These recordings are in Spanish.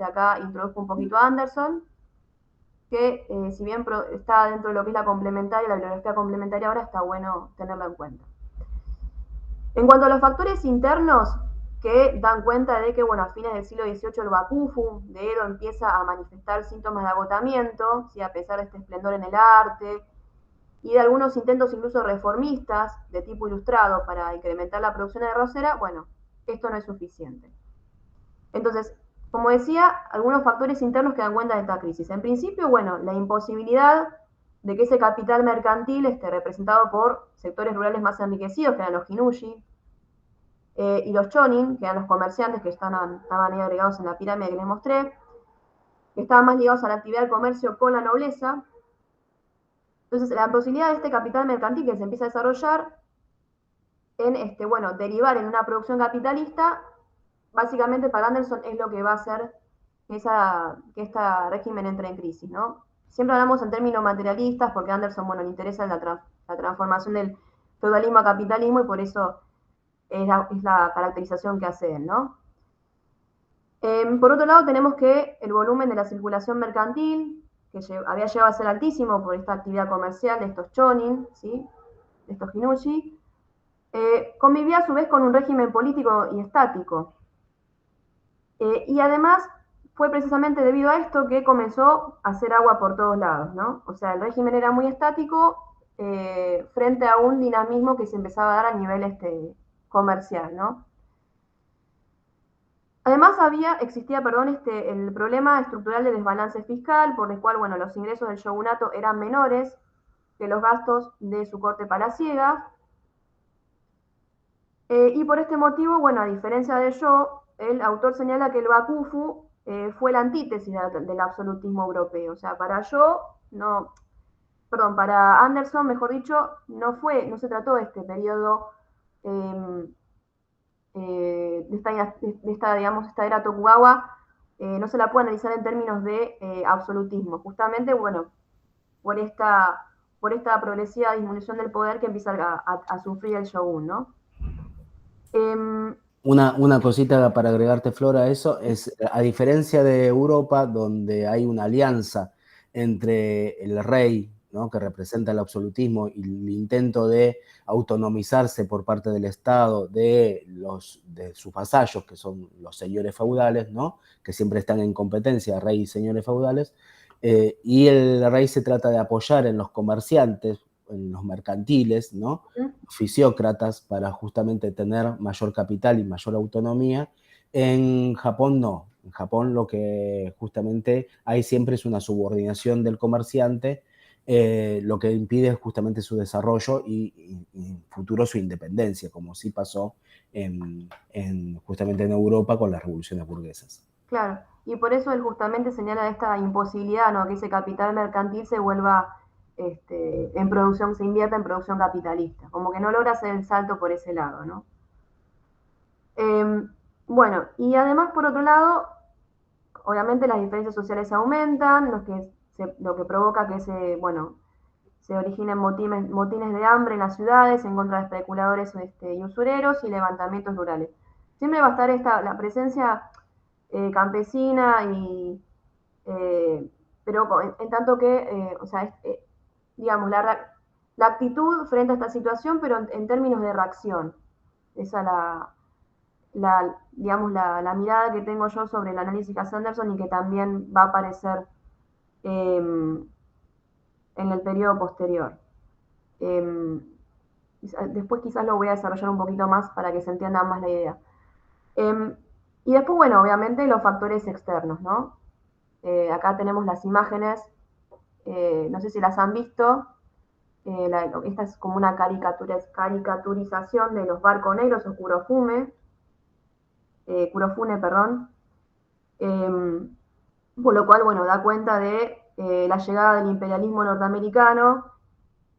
acá introduzco un poquito a Anderson, que si bien está dentro de lo que es la complementaria, la bibliografía complementaria ahora, está bueno tenerlo en cuenta. En cuanto a los factores internos que dan cuenta de que, bueno, a fines del siglo XVIII el Bakufu de Edo empieza a manifestar síntomas de agotamiento, ¿sí? A pesar de este esplendor en el arte, y de algunos intentos incluso reformistas de tipo ilustrado para incrementar la producción de rosera, bueno, esto no es suficiente. Entonces, como decía, algunos factores internos que dan cuenta de esta crisis. En principio, bueno, la imposibilidad de que ese capital mercantil esté representado por sectores rurales más enriquecidos, que eran los Hinushi, y los Chonin, que eran los comerciantes que estaban ahí agregados en la pirámide que les mostré, que estaban más ligados a la actividad del comercio con la nobleza. Entonces, la posibilidad de este capital mercantil que se empieza a desarrollar en, bueno, derivar en una producción capitalista, básicamente para Anderson es lo que va a hacer que este régimen entre en crisis, ¿no? Siempre hablamos en términos materialistas porque a Anderson, bueno, le interesa la transformación del feudalismo a capitalismo y por eso es la caracterización que hace él, ¿no? Por otro lado, tenemos que el volumen de la circulación mercantil, que había llegado a ser altísimo por esta actividad comercial de estos chonin, ¿sí? De estos hinushi, convivía a su vez con un régimen político y estático. Y además fue precisamente debido a esto que comenzó a hacer agua por todos lados, ¿no? O sea, el régimen era muy estático frente a un dinamismo que se empezaba a dar a nivel comercial, ¿no? Además existía el problema estructural de desbalance fiscal, por el cual, bueno, los ingresos del shogunato eran menores que los gastos de su corte palaciega. Y por este motivo, bueno, a diferencia de Shaw, el autor señala que el Bakufu fue la antítesis del absolutismo europeo. O sea, para Shaw, no, perdón, para Anderson, mejor dicho, no se trató de este periodo digamos, esta era Tokugawa, no se la puede analizar en términos de absolutismo, justamente, bueno, por esta, por esta progresiva disminución del poder que empieza a sufrir el shogun, ¿no? Una cosita para agregarte, Flora, a eso es, a diferencia de Europa, donde hay una alianza entre el rey, ¿no?, que representa el absolutismo, y el intento de autonomizarse por parte del Estado de sus vasallos, que son los señores feudales, ¿no?, que siempre están en competencia, rey y señores feudales, y el rey se trata de apoyar en los comerciantes, en los mercantiles, ¿no?, fisiócratas, para justamente tener mayor capital y mayor autonomía. En Japón no. En Japón lo que justamente hay siempre es una subordinación del comerciante, lo que impide justamente su desarrollo y en futuro su independencia, como sí pasó justamente en Europa con las revoluciones burguesas. Claro, y por eso él justamente señala esta imposibilidad, ¿no? Que ese capital mercantil se vuelva en producción, se invierta en producción capitalista, como que no logra hacer el salto por ese lado, ¿no? Bueno, y además, por otro lado, obviamente las diferencias sociales aumentan, lo que provoca que se originen motines de hambre en las ciudades en contra de especuladores y usureros y levantamientos rurales. Siempre va a estar la presencia campesina pero en tanto que, o sea, digamos, la actitud frente a esta situación, pero en términos de reacción. Esa es digamos, la mirada que tengo yo sobre el análisis que hace Anderson y que también va a aparecer en el periodo posterior. Después quizás lo voy a desarrollar un poquito más para que se entienda más la idea. Y después, bueno, obviamente los factores externos, ¿no? Acá tenemos las imágenes, no sé si las han visto, esta es como una caricaturización de los barcos negros o Kurofune, perdón, por lo cual, bueno, da cuenta de la llegada del imperialismo norteamericano,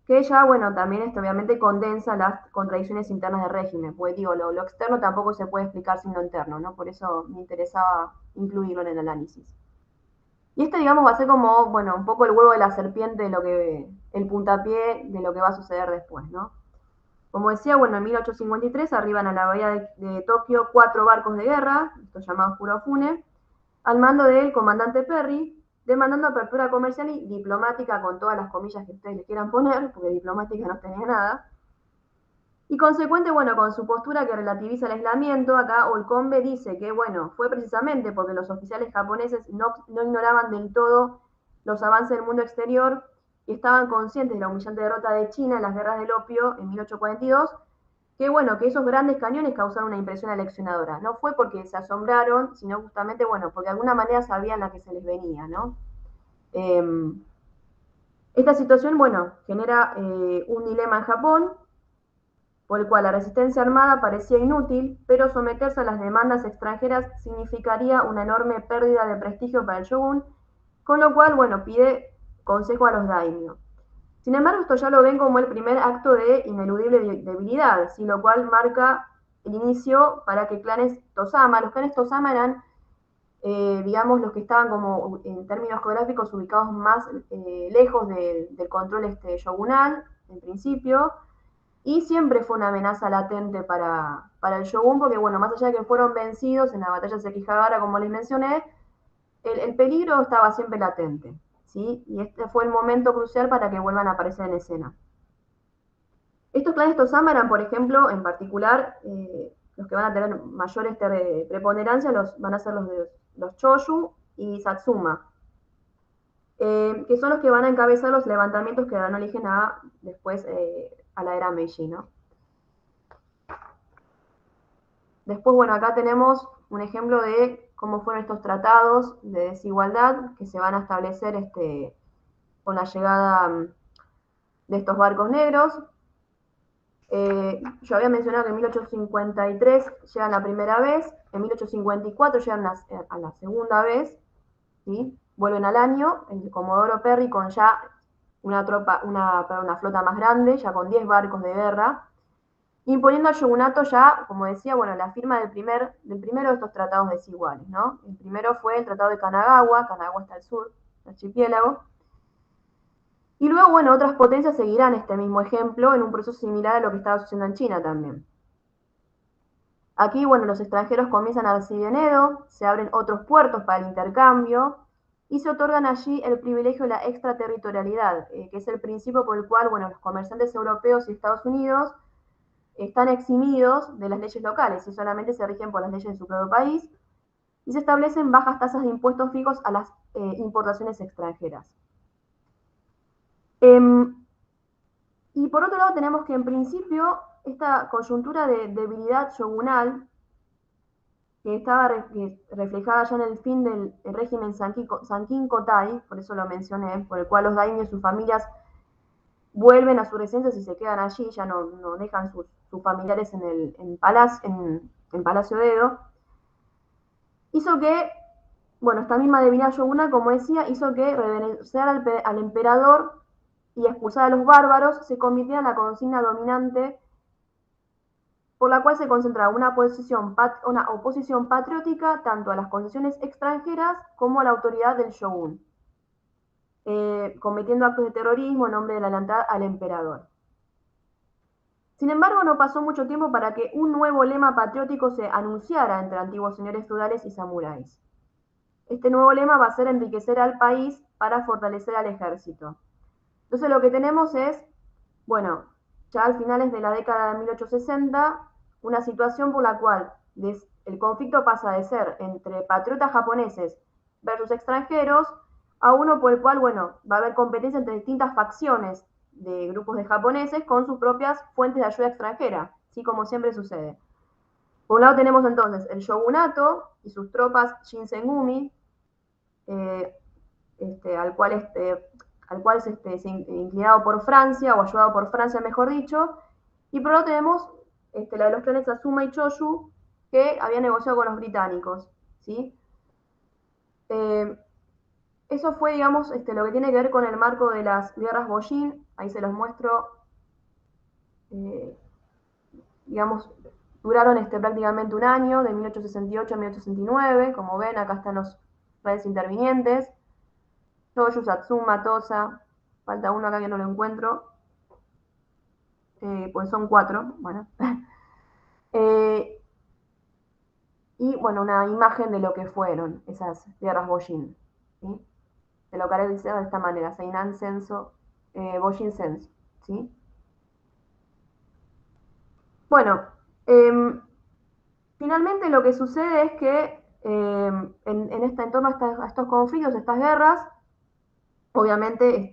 que ya, bueno, también obviamente condensa las contradicciones internas del régimen, pues digo, lo externo tampoco se puede explicar sin lo interno, ¿no? Por eso me interesaba incluirlo en el análisis. Y digamos, va a ser como, bueno, un poco el huevo de la serpiente, el puntapié de lo que va a suceder después, ¿no? Como decía, bueno, en 1853 arriban a la bahía de Tokio 4 barcos de guerra, estos llamados Kurofune, al mando del comandante Perry, demandando apertura comercial y diplomática, con todas las comillas que ustedes le quieran poner, porque diplomática no tenía nada. Y consecuente, bueno, con su postura que relativiza el aislamiento, acá Olcombe dice que, bueno, fue precisamente porque los oficiales japoneses no ignoraban del todo los avances del mundo exterior y estaban conscientes de la humillante derrota de China en las guerras del opio en 1842, que bueno, que esos grandes cañones causaron una impresión aleccionadora. No fue porque se asombraron, sino justamente, bueno, porque de alguna manera sabían la que se les venía, ¿no? Esta situación, bueno, genera un dilema en Japón, por el cual la resistencia armada parecía inútil, pero someterse a las demandas extranjeras significaría una enorme pérdida de prestigio para el shogun, con lo cual, bueno, pide consejo a los daimyo. Sin embargo, esto ya lo ven como el primer acto de ineludible debilidad, ¿sí? Lo cual marca el inicio para que clanes Tosama, los clanes Tosama eran, digamos, los que estaban como en términos geográficos ubicados más lejos del control shogunal, en principio, y siempre fue una amenaza latente para el shogun, porque bueno, más allá de que fueron vencidos en la batalla de Sekigahara, como les mencioné, el peligro estaba siempre latente, ¿sí? Y este fue el momento crucial para que vuelvan a aparecer en escena. Estos clanes Tosama eran, por ejemplo, en particular, los que van a tener mayor preponderancia van a ser los Choyu y Satsuma, que son los que van a encabezar los levantamientos que dan origen a después a la era Meiji, ¿no? Después, bueno, acá tenemos un ejemplo de cómo fueron estos tratados de desigualdad que se van a establecer con la llegada de estos barcos negros. Yo había mencionado que en 1853 llegan la primera vez, en 1854 llegan a la segunda vez, ¿sí? Vuelven al año, el Comodoro Perry con ya una flota más grande, ya con 10 barcos de guerra, imponiendo al shogunato ya, como decía, bueno, la firma del primero de estos tratados desiguales, ¿no? El primero fue el Tratado de Kanagawa está al sur del archipiélago, y luego, bueno, otras potencias seguirán este mismo ejemplo en un proceso similar a lo que estaba sucediendo en China también. Aquí, bueno, los extranjeros comienzan a recibir en Edo, se abren otros puertos para el intercambio y se otorgan allí el privilegio de la extraterritorialidad, que es el principio por el cual, bueno, los comerciantes europeos y Estados Unidos están eximidos de las leyes locales y solamente se rigen por las leyes de su propio país, y se establecen bajas tasas de impuestos fijos a las importaciones extranjeras. Y por otro lado tenemos que en principio esta coyuntura de debilidad shogunal que estaba reflejada ya en el fin del régimen Sankin Kotai, por eso lo mencioné, por el cual los daimyo y sus familias vuelven a sus residencias y se quedan allí, ya no dejan sus familiares en Palacio de Edo, hizo que, bueno, esta misma debilidad shogunal, como decía, hizo que reverenciar al emperador y expulsar a los bárbaros se convirtiera en la consigna dominante por la cual se concentraba una oposición patriótica tanto a las concesiones extranjeras como a la autoridad del shogun, cometiendo actos de terrorismo en nombre de la lealtad al emperador. Sin embargo, no pasó mucho tiempo para que un nuevo lema patriótico se anunciara entre antiguos señores feudales y samuráis. Este nuevo lema va a ser enriquecer al país para fortalecer al ejército. Entonces lo que tenemos es, bueno, ya al finales de la década de 1860, una situación por la cual el conflicto pasa de ser entre patriotas japoneses versus extranjeros a uno por el cual, bueno, va a haber competencia entre distintas facciones de grupos de japoneses con sus propias fuentes de ayuda extranjera, ¿sí? Como siempre sucede. Por un lado tenemos entonces el shogunato y sus tropas Shinsengumi, al cual es inclinado por Francia, o ayudado por Francia, mejor dicho, y por otro tenemos la de los clanes Asuma y Choyu, que había negociado con los británicos, ¿sí? Eso fue, digamos, lo que tiene que ver con el marco de las guerras Bojin, ahí se los muestro, digamos, duraron prácticamente un año, de 1868 a 1869, como ven, acá están los países intervinientes, Choyu, Satsuma, Tosa, falta uno acá que no lo encuentro, pues son 4, bueno. y, bueno, una imagen de lo que fueron esas guerras Bojin, ¿sí? Se lo caracteriza de esta manera, Seinan Senso, Bojin Senso, ¿sí? Bueno, finalmente lo que sucede es que en torno a estos conflictos, estas guerras, obviamente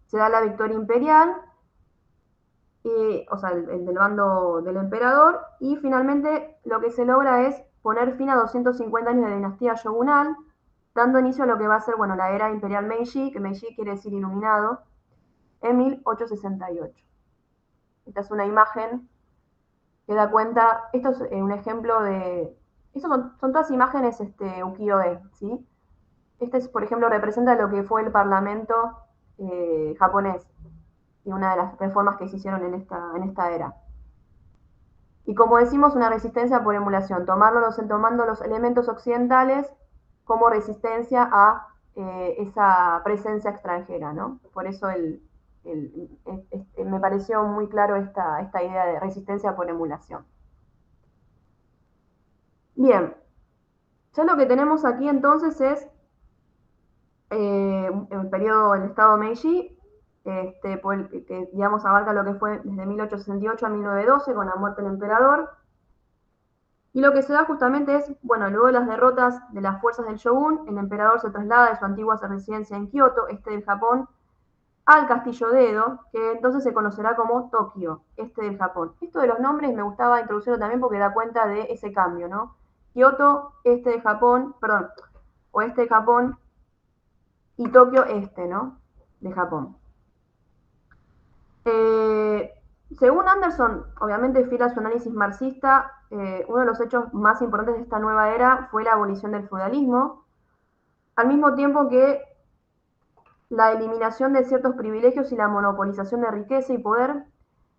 se da la victoria imperial, o sea, el del bando del emperador, y finalmente lo que se logra es poner fin a 250 años de dinastía shogunal, dando inicio a lo que va a ser, bueno, la era imperial Meiji, que Meiji quiere decir iluminado, en 1868. Esta es una imagen que da cuenta, esto es un ejemplo de, estos son todas imágenes ukiyo-e, ¿sí? Este, es, por ejemplo, representa lo que fue el parlamento japonés y una de las reformas que se hicieron en esta era. Y como decimos, una resistencia por emulación, tomando los elementos occidentales como resistencia a esa presencia extranjera, ¿no? Por eso me pareció muy claro esta idea de resistencia por emulación. Bien, ya lo que tenemos aquí entonces es el periodo del Estado Meiji, que digamos abarca lo que fue desde 1868 a 1912 con la muerte del emperador. Y lo que se da justamente es, bueno, luego de las derrotas de las fuerzas del shogun, el emperador se traslada de su antigua residencia en Kioto, del Japón, al castillo de Edo, que entonces se conocerá como Tokio, del Japón. Esto de los nombres me gustaba introducirlo también porque da cuenta de ese cambio, ¿no? Kioto, del Japón, perdón, oeste de Japón, y Tokio, ¿no? De Japón. Según Anderson, obviamente fiel a su análisis marxista, uno de los hechos más importantes de esta nueva era fue la abolición del feudalismo, al mismo tiempo que la eliminación de ciertos privilegios y la monopolización de riqueza y poder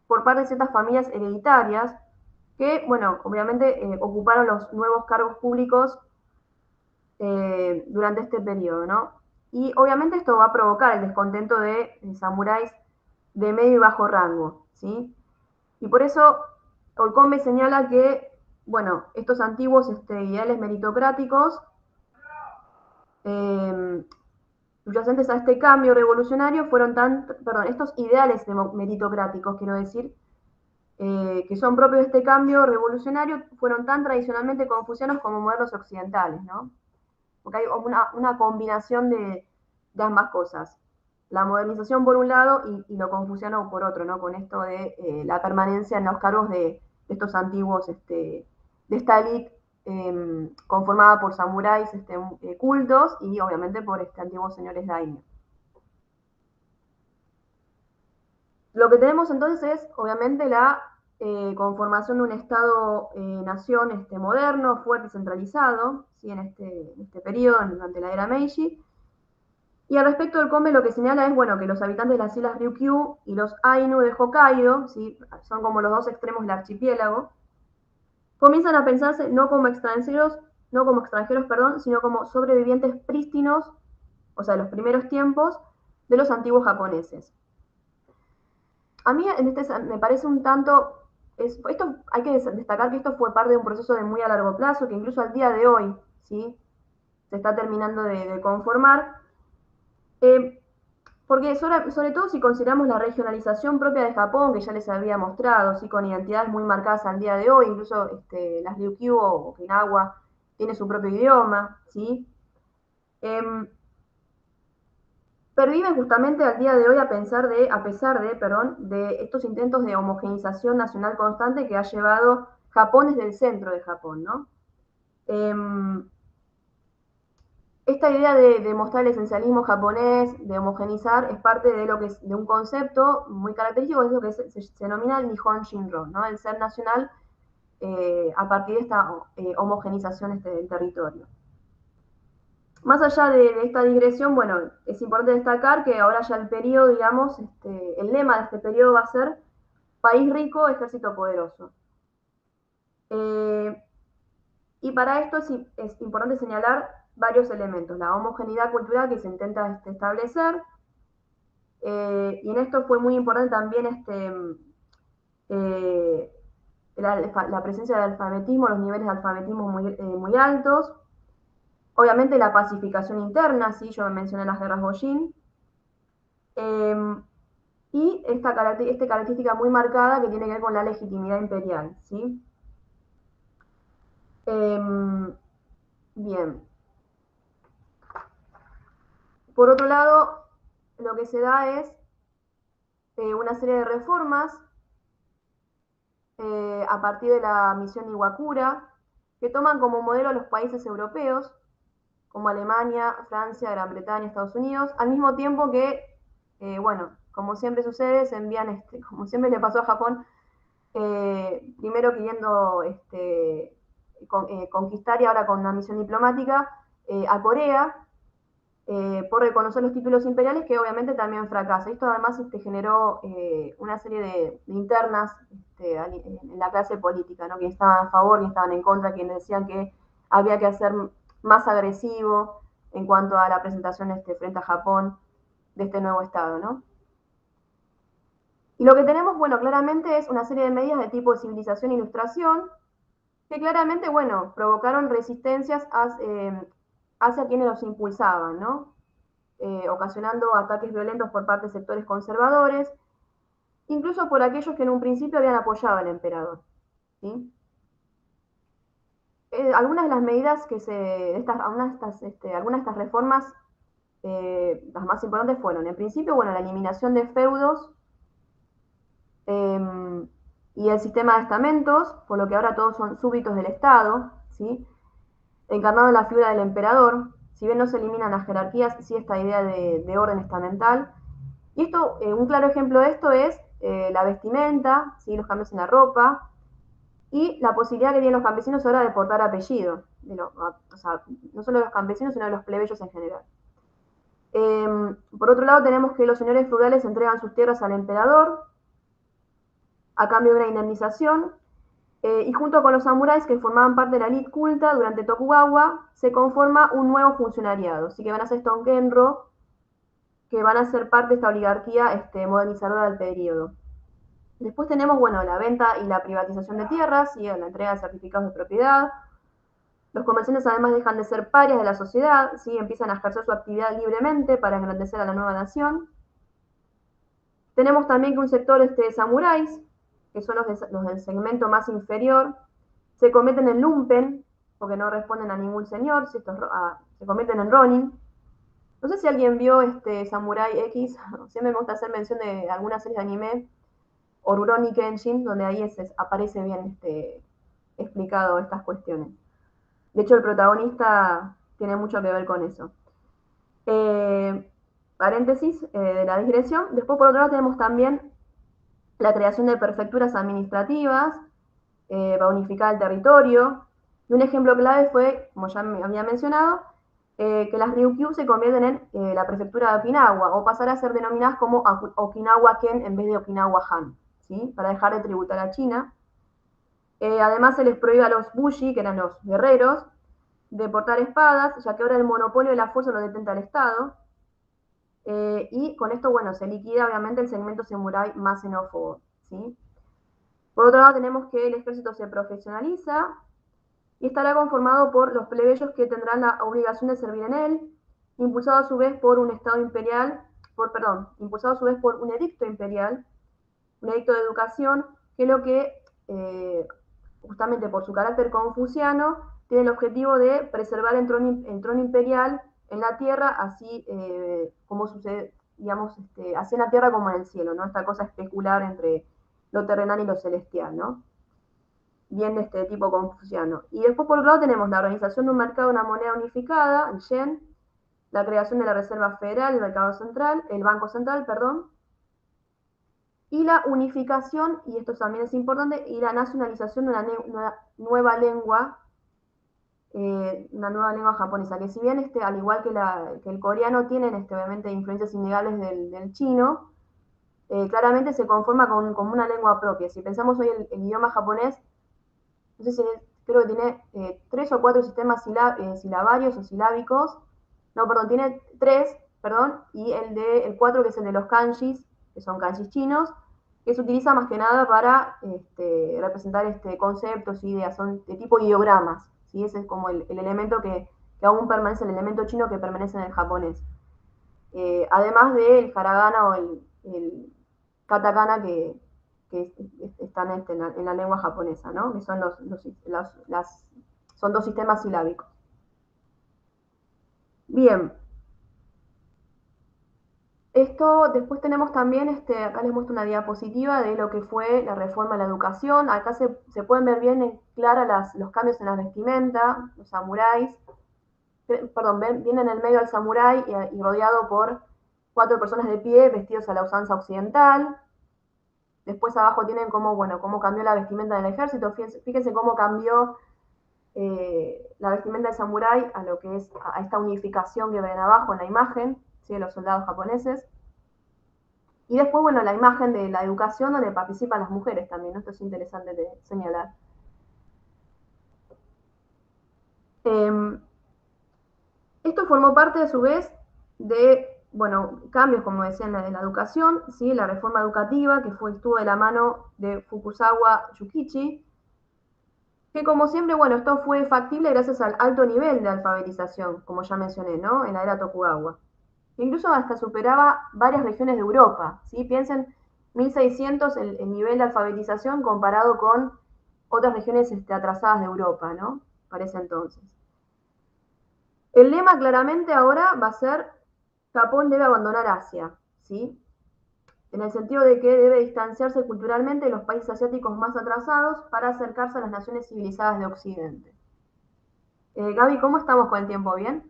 por parte de ciertas familias hereditarias que, bueno, obviamente ocuparon los nuevos cargos públicos durante este periodo, ¿no? Y obviamente esto va a provocar el descontento de samuráis de medio y bajo rango, ¿sí? Y por eso Olcombe señala que, bueno, estos antiguos ideales meritocráticos subyacentes a este cambio revolucionario fueron estos ideales meritocráticos, quiero decir, que son propios de este cambio revolucionario, fueron tan tradicionalmente confucianos como modernos occidentales, ¿no? Porque hay una combinación de ambas cosas. La modernización por un lado y lo confuciano por otro, ¿no? Con esto de la permanencia en los cargos de estos antiguos, de esta élite conformada por samuráis cultos y obviamente por antiguos señores daimyo. Lo que tenemos entonces es, obviamente, la conformación de un Estado-nación moderno, fuerte y centralizado, ¿sí? en este periodo, durante la era Meiji. Y al respecto del Kombe lo que señala es, bueno, que los habitantes de las islas Ryukyu y los Ainu de Hokkaido, ¿sí? Son como los dos extremos del archipiélago, comienzan a pensarse no como extranjeros, sino como sobrevivientes prístinos, o sea, de los primeros tiempos de los antiguos japoneses. A mí me parece un tanto, esto hay que destacar que esto fue parte de un proceso de muy a largo plazo, que incluso al día de hoy, ¿sí? Se está terminando de conformar, porque sobre todo si consideramos la regionalización propia de Japón, que ya les había mostrado, ¿sí? Con identidades muy marcadas al día de hoy, incluso las Ryukyu o Okinawa tiene su propio idioma, ¿sí? Pervive justamente al día de hoy a pesar de estos intentos de homogeneización nacional constante que ha llevado Japón desde el centro de Japón, ¿no? Esta idea de mostrar el esencialismo japonés, de homogenizar, es parte de un concepto muy característico, es lo que se denomina el Nihon Shinro, ¿no? El ser nacional a partir de esta homogenización del territorio. Más allá de esta digresión, bueno, es importante destacar que ahora ya el periodo, digamos, el lema de este periodo va a ser país rico, ejército poderoso. Y para esto es importante señalar varios elementos. La homogeneidad cultural que se intenta establecer, y en esto fue muy importante también la presencia del alfabetismo, los niveles de alfabetismo muy altos. Obviamente la pacificación interna, ¿sí? Yo mencioné las guerras Goyin. Y esta característica muy marcada que tiene que ver con la legitimidad imperial, ¿sí? Bien. Por otro lado, lo que se da es una serie de reformas a partir de la misión Iwakura, que toman como modelo a los países europeos, como Alemania, Francia, Gran Bretaña, Estados Unidos, al mismo tiempo que, bueno, como siempre sucede, se envían, como siempre le pasó a Japón, primero queriendo conquistar y ahora con una misión diplomática a Corea, por reconocer los títulos imperiales, que obviamente también fracasa. Esto además generó una serie de internas en la clase política, ¿no? Quienes estaban a favor, quienes estaban en contra, quienes decían que había que hacer más agresivo en cuanto a la presentación frente a Japón de este nuevo Estado, ¿no? Y lo que tenemos, bueno, claramente es una serie de medidas de tipo civilización e ilustración, que claramente, bueno, provocaron resistencias hacia quienes los impulsaban, ¿no? Ocasionando ataques violentos por parte de sectores conservadores, incluso por aquellos que en un principio habían apoyado al emperador, ¿sí? Algunas de las medidas que algunas de estas reformas, las más importantes fueron, en principio, bueno, la eliminación de feudos y el sistema de estamentos, por lo que ahora todos son súbditos del Estado, ¿sí? Encarnado en la figura del emperador. Si bien no se eliminan las jerarquías, sí esta idea de orden estamental. Y esto, un claro ejemplo de esto es la vestimenta, ¿sí? Los cambios en la ropa, y la posibilidad que tienen los campesinos ahora de portar apellido, o sea, no solo de los campesinos, sino de los plebeyos en general. Por otro lado, tenemos que los señores feudales entregan sus tierras al emperador a cambio de una indemnización, y junto con los samuráis que formaban parte de la elite culta durante Tokugawa, se conforma un nuevo funcionariado, así que van a ser estos genro, que van a ser parte de esta oligarquía modernizadora del periodo. Después tenemos, bueno, la venta y la privatización de tierras y la entrega de certificados de propiedad. Los comerciantes además dejan de ser parias de la sociedad, ¿sí? Empiezan a ejercer su actividad libremente para engrandecer a la nueva nación. Tenemos también que un sector de samuráis, que son los del segmento más inferior, se convierten en lumpen, porque no responden a ningún señor, se convierten en ronin. No sé si alguien vio Samurai X, siempre me gusta hacer mención de algunas series de anime, o Rurouni Kenshin, donde ahí aparece bien explicado estas cuestiones. De hecho, el protagonista tiene mucho que ver con eso. Paréntesis de la digresión. Después, por otro lado, tenemos también la creación de prefecturas administrativas para unificar el territorio. Y un ejemplo clave fue, como ya me había mencionado, que las Ryukyu se convierten en la prefectura de Okinawa, o pasar a ser denominadas como Okinawa-ken en vez de Okinawa-han, ¿sí? Para dejar de tributar a China. Además, se les prohíbe a los bushi, que eran los guerreros, de portar espadas, ya que ahora el monopolio de la fuerza lo detenta el Estado. Y con esto, bueno, se liquida obviamente el segmento samurái más xenófobo, ¿sí? Por otro lado, tenemos que el ejército se profesionaliza y estará conformado por los plebeyos que tendrán la obligación de servir en él, impulsado a su vez por un Estado imperial, impulsado a su vez por un edicto imperial, un edicto de educación, que es lo que, justamente por su carácter confuciano, tiene el objetivo de preservar el trono imperial en la tierra, así como sucede, digamos, así en la tierra como en el cielo, ¿no? Esta cosa especular entre lo terrenal y lo celestial, ¿no? Bien de este tipo confuciano. Y después, por otro lado, tenemos la organización de un mercado de una moneda unificada, el yen, la creación de la Reserva Federal, el Banco Central, perdón, y la unificación, y esto también es importante, y la nacionalización de una nueva lengua japonesa, que si bien al igual que el coreano tienen obviamente influencias innegables del chino, claramente se conforma con una lengua propia. Si pensamos hoy el idioma japonés, no sé si creo que tiene 3 o 4 sistemas silabarios o silábicos, no, perdón, tiene 3, perdón, y el 4 que es el de los kanjis, que son kanjis chinos, que se utiliza más que nada para representar conceptos, ideas, son de tipo ideogramas, ¿sí? Ese es como el elemento que aún permanece, el elemento chino que permanece en el japonés. Además del hiragana o el katakana que están en la lengua japonesa, ¿no? Que son son dos sistemas silábicos. Bien. Esto, después tenemos también, acá les muestro una diapositiva de lo que fue la reforma a la educación. Acá se pueden ver bien en clara los cambios en la vestimenta, los samuráis. Perdón, viene en el medio del samurái y rodeado por 4 personas de pie vestidos a la usanza occidental. Después abajo tienen cómo cambió la vestimenta del ejército. Fíjense cómo cambió la vestimenta del samurái a lo que es a esta unificación que ven abajo en la imagen, ¿sí? De los soldados japoneses. Y después, bueno, la imagen de la educación donde participan las mujeres también, ¿no? Esto es interesante de señalar. Esto formó parte, a su vez, de, bueno, cambios, como decía, en la educación, ¿sí? La reforma educativa, que estuvo de la mano de Fukuzawa Yukichi, que como siempre, bueno, esto fue factible gracias al alto nivel de alfabetización, como ya mencioné, ¿no? En la era Tokugawa. Incluso hasta superaba varias regiones de Europa, ¿sí? Piensen, 1600 el nivel de alfabetización comparado con otras regiones atrasadas de Europa, ¿no? Para ese entonces. El lema claramente ahora va a ser Japón debe abandonar Asia, ¿sí? En el sentido de que debe distanciarse culturalmente de los países asiáticos más atrasados para acercarse a las naciones civilizadas de Occidente. Gaby, ¿cómo estamos con el tiempo? ¿Bien?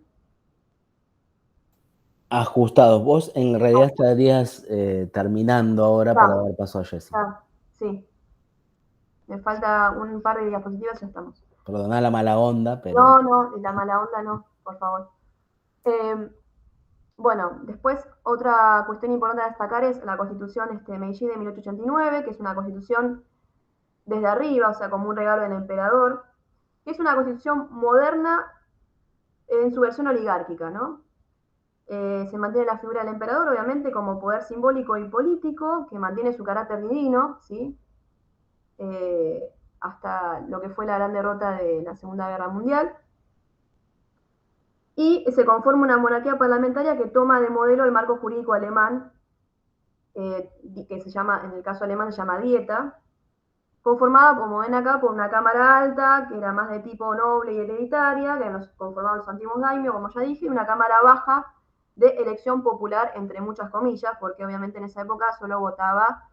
Ajustados. Vos en realidad estarías terminando ahora Ya, para dar paso a Jessy. ya, sí. Me falta un par de diapositivas y ya estamos. Perdoná la mala onda, pero No, la mala onda no, por favor. Bueno, después otra cuestión importante a destacar es la constitución Meiji de 1889, que es una constitución desde arriba, o sea, como un regalo del emperador, que es una constitución moderna en su versión oligárquica, ¿no? Se mantiene la figura del emperador, obviamente, como poder simbólico y político, que mantiene su carácter divino, ¿sí? Hasta lo que fue la gran derrota de la Segunda Guerra Mundial. Y se conforma una monarquía parlamentaria que toma de modelo el marco jurídico alemán, que se llama, en el caso alemán se llama Dieta, conformada, como ven acá, por una cámara alta, que era más de tipo noble y hereditaria, que nos conformaban los antiguos daimios, como ya dije, y una cámara baja de elección popular, entre muchas comillas, porque obviamente en esa época solo votaba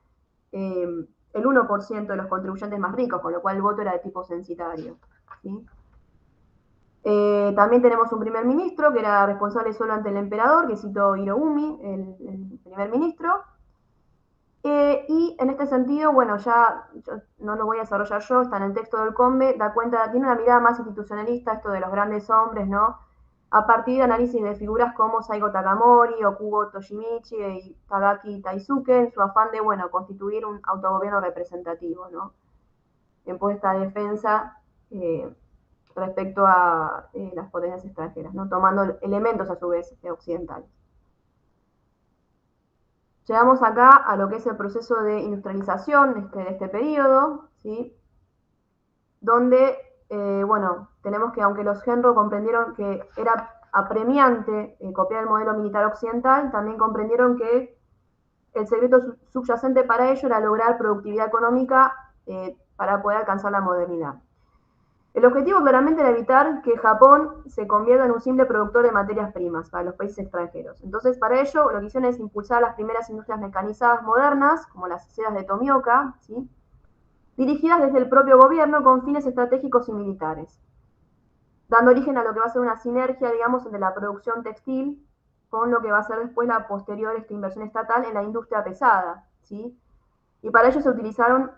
el 1% de los contribuyentes más ricos, con lo cual el voto era de tipo censitario, ¿sí? También tenemos un primer ministro que era responsable solo ante el emperador, que citó Hiroumi, el primer ministro. Y en este sentido, bueno, yo no lo voy a desarrollar yo, está en el texto del COMBE, da cuenta, tiene una mirada más institucionalista, esto de los grandes hombres, ¿no? A partir de análisis de figuras como Saigo Takamori, Okubo Toshimichi y Tagaki Taisuke, en su afán de, bueno, constituir un autogobierno representativo, ¿no? En pos de esta defensa respecto a las potencias extranjeras, ¿no? Tomando elementos a su vez occidentales. Llegamos acá a lo que es el proceso de industrialización de este periodo, ¿sí? Donde, bueno, tenemos que, aunque los Genro comprendieron que era apremiante copiar el modelo militar occidental, también comprendieron que el secreto subyacente para ello era lograr productividad económica para poder alcanzar la modernidad. El objetivo claramente era evitar que Japón se convierta en un simple productor de materias primas para los países extranjeros. Entonces, para ello, lo que hicieron es impulsar las primeras industrias mecanizadas modernas, como las sedas de Tomioka, ¿sí? Dirigidas desde el propio gobierno con fines estratégicos y militares, dando origen a lo que va a ser una sinergia, digamos, entre la producción textil con lo que va a ser después la posterior inversión estatal en la industria pesada, ¿sí? Y para ello se utilizaron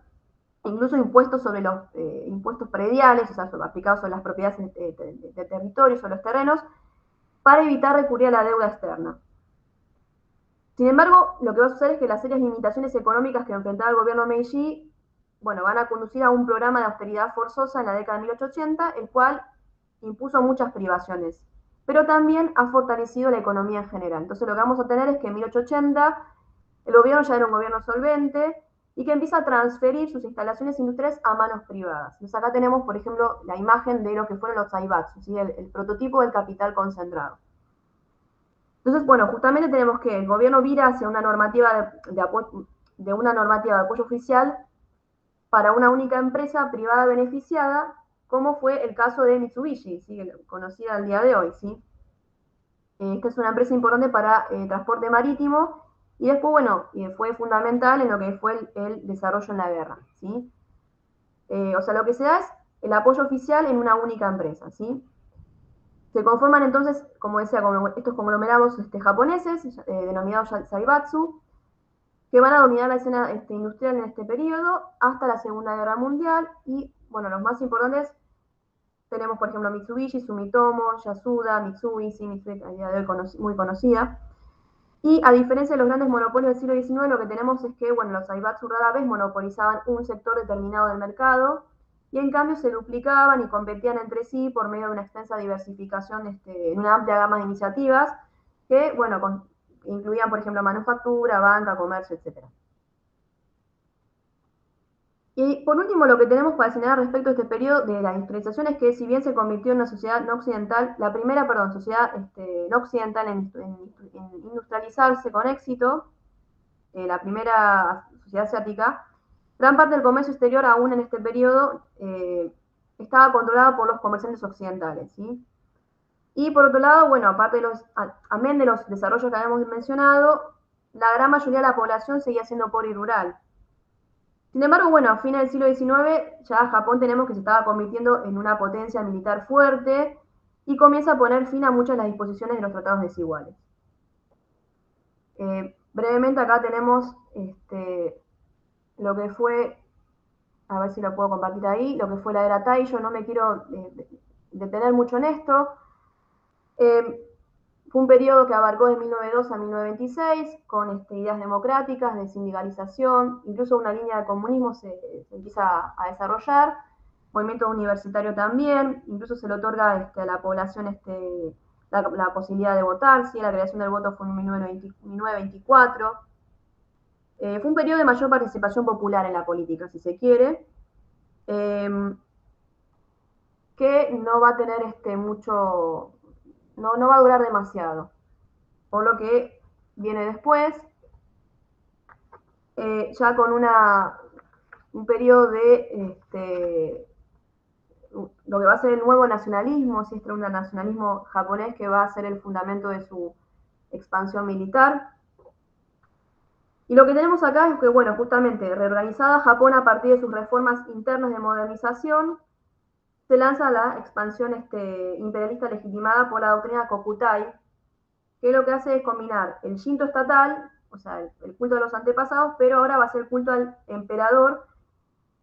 incluso impuestos sobre los impuestos prediales, o sea, aplicados sobre las propiedades de territorios o los terrenos, para evitar recurrir a la deuda externa. Sin embargo, lo que va a suceder es que las serias limitaciones económicas que enfrentaba el gobierno Meiji, bueno, van a conducir a un programa de austeridad forzosa en la década de 1880, el cual impuso muchas privaciones, pero también ha fortalecido la economía en general. Entonces lo que vamos a tener es que en 1880 el gobierno ya era un gobierno solvente, y que empieza a transferir sus instalaciones industriales a manos privadas. Entonces acá tenemos, por ejemplo, la imagen de lo que fueron los Zaibatsu, ¿sí? el prototipo del capital concentrado. Entonces, bueno, justamente tenemos que el gobierno vira hacia una normativa de una normativa de apoyo oficial para una única empresa privada beneficiada, como fue el caso de Mitsubishi, ¿sí? Conocida al día de hoy, ¿sí? Esta es una empresa importante para transporte marítimo y después, bueno, fue fundamental en lo que fue el desarrollo en la guerra, ¿sí? O sea, lo que se da es el apoyo oficial en una única empresa, ¿sí? Se conforman entonces, como decía, estos conglomerados japoneses, denominados Zaibatsu, que van a dominar la escena industrial en este periodo hasta la Segunda Guerra Mundial. Y, bueno, los más importantes tenemos, por ejemplo, Mitsubishi, Sumitomo, Yasuda, Mitsui a día de hoy muy conocida. Y a diferencia de los grandes monopolios del siglo XIX, lo que tenemos es que, bueno, los Zaibatsu rara vez monopolizaban un sector determinado del mercado y en cambio se duplicaban y competían entre sí por medio de una extensa diversificación en una amplia gama de iniciativas que, bueno, incluían, por ejemplo, manufactura, banca, comercio, etc. Y por último, lo que tenemos para señalar respecto a este periodo de la industrialización es que si bien se convirtió en una sociedad no occidental, la primera, perdón, sociedad no occidental en industrializarse con éxito, la primera sociedad asiática, gran parte del comercio exterior aún en este periodo estaba controlada por los comerciantes occidentales, ¿sí? Y por otro lado, bueno, aparte de amén de los desarrollos que habíamos mencionado, la gran mayoría de la población seguía siendo pobre y rural. Sin embargo, bueno, a fines del siglo XIX ya Japón tenemos que se estaba convirtiendo en una potencia militar fuerte y comienza a poner fin a muchas de las disposiciones de los tratados desiguales. Brevemente acá tenemos lo que fue, a ver si lo puedo compartir ahí, lo que fue la era Taisho. No me quiero detener mucho en esto. Fue un periodo que abarcó de 1902 a 1926, con ideas democráticas, de sindicalización, incluso una línea de comunismo se empieza a desarrollar, movimiento universitario también, incluso se le otorga a la población la posibilidad de votar, ¿sí? La creación del voto fue en 1924. Fue un periodo de mayor participación popular en la política, si se quiere, que no va a tener mucho, no va a durar demasiado. Por lo que viene después, ya con un periodo de lo que va a ser el nuevo nacionalismo, si un nacionalismo japonés que va a ser el fundamento de su expansión militar. Y lo que tenemos acá es que, bueno, justamente reorganizada Japón a partir de sus reformas internas de modernización, se lanza la expansión imperialista legitimada por la doctrina Kokutai, que lo que hace es combinar el Shinto estatal, o sea, el culto de los antepasados, pero ahora va a ser el culto al emperador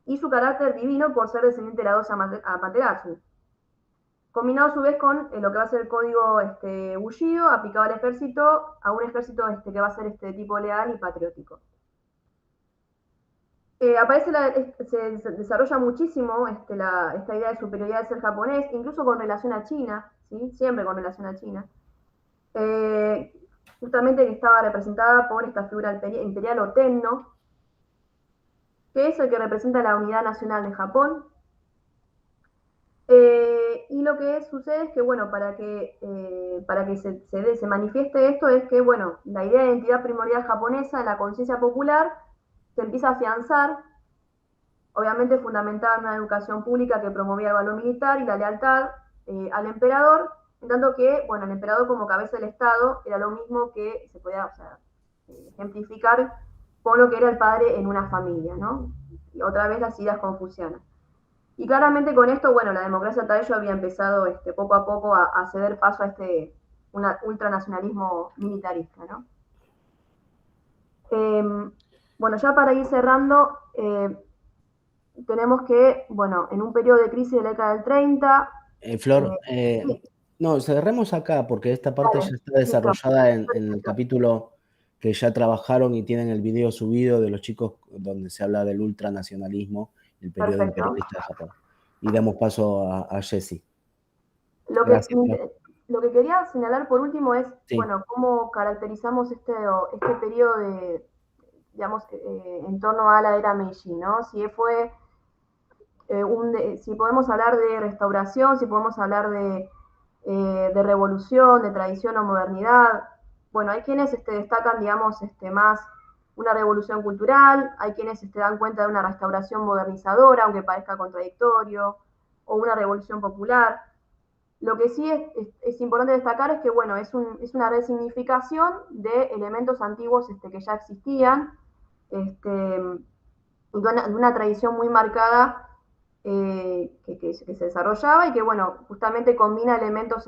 y su carácter divino por ser descendiente de la diosa Amaterasu. Combinado a su vez con lo que va a ser el código Bushido, aplicado al ejército, a un ejército que va a ser de tipo leal y patriótico. Se desarrolla muchísimo esta idea de superioridad del ser japonés, incluso con relación a China, ¿sí? Siempre con relación a China. Justamente que estaba representada por esta figura imperial o Tenno, que es el que representa la unidad nacional de Japón. Y lo que sucede es que, bueno, para que se manifieste esto es que, bueno, la idea de identidad primordial japonesa en la conciencia popular se empieza a afianzar, obviamente fundamentada en una educación pública que promovía el valor militar y la lealtad al emperador, en tanto que, bueno, el emperador como cabeza del Estado era lo mismo que se podía, ejemplificar con lo que era el padre en una familia, ¿no? Y otra vez las ideas confucianas. Y claramente con esto, bueno, la democracia Taisho había empezado poco a poco a ceder paso a un ultranacionalismo militarista, ¿no? Bueno, ya para ir cerrando, tenemos que, bueno, en un periodo de crisis de la década del 30... Flor, no, cerremos acá porque esta parte ya está desarrollada en el capítulo que ya trabajaron y tienen el video subido de los chicos donde se habla del ultranacionalismo, el periodo imperialista de Japón. Y damos paso a Jessy. Lo que quería señalar por último es, sí, bueno, cómo caracterizamos este periodo digamos, en torno a la era Meiji, ¿no? Si fue si podemos hablar de restauración, si podemos hablar de revolución, de tradición o modernidad. Bueno, hay quienes destacan, digamos, más una revolución cultural, hay quienes dan cuenta de una restauración modernizadora, aunque parezca contradictorio, o una revolución popular. Lo que sí es importante destacar es que, bueno, es una resignificación de elementos antiguos que ya existían, de una tradición muy marcada que se desarrollaba y que, bueno, justamente combina elementos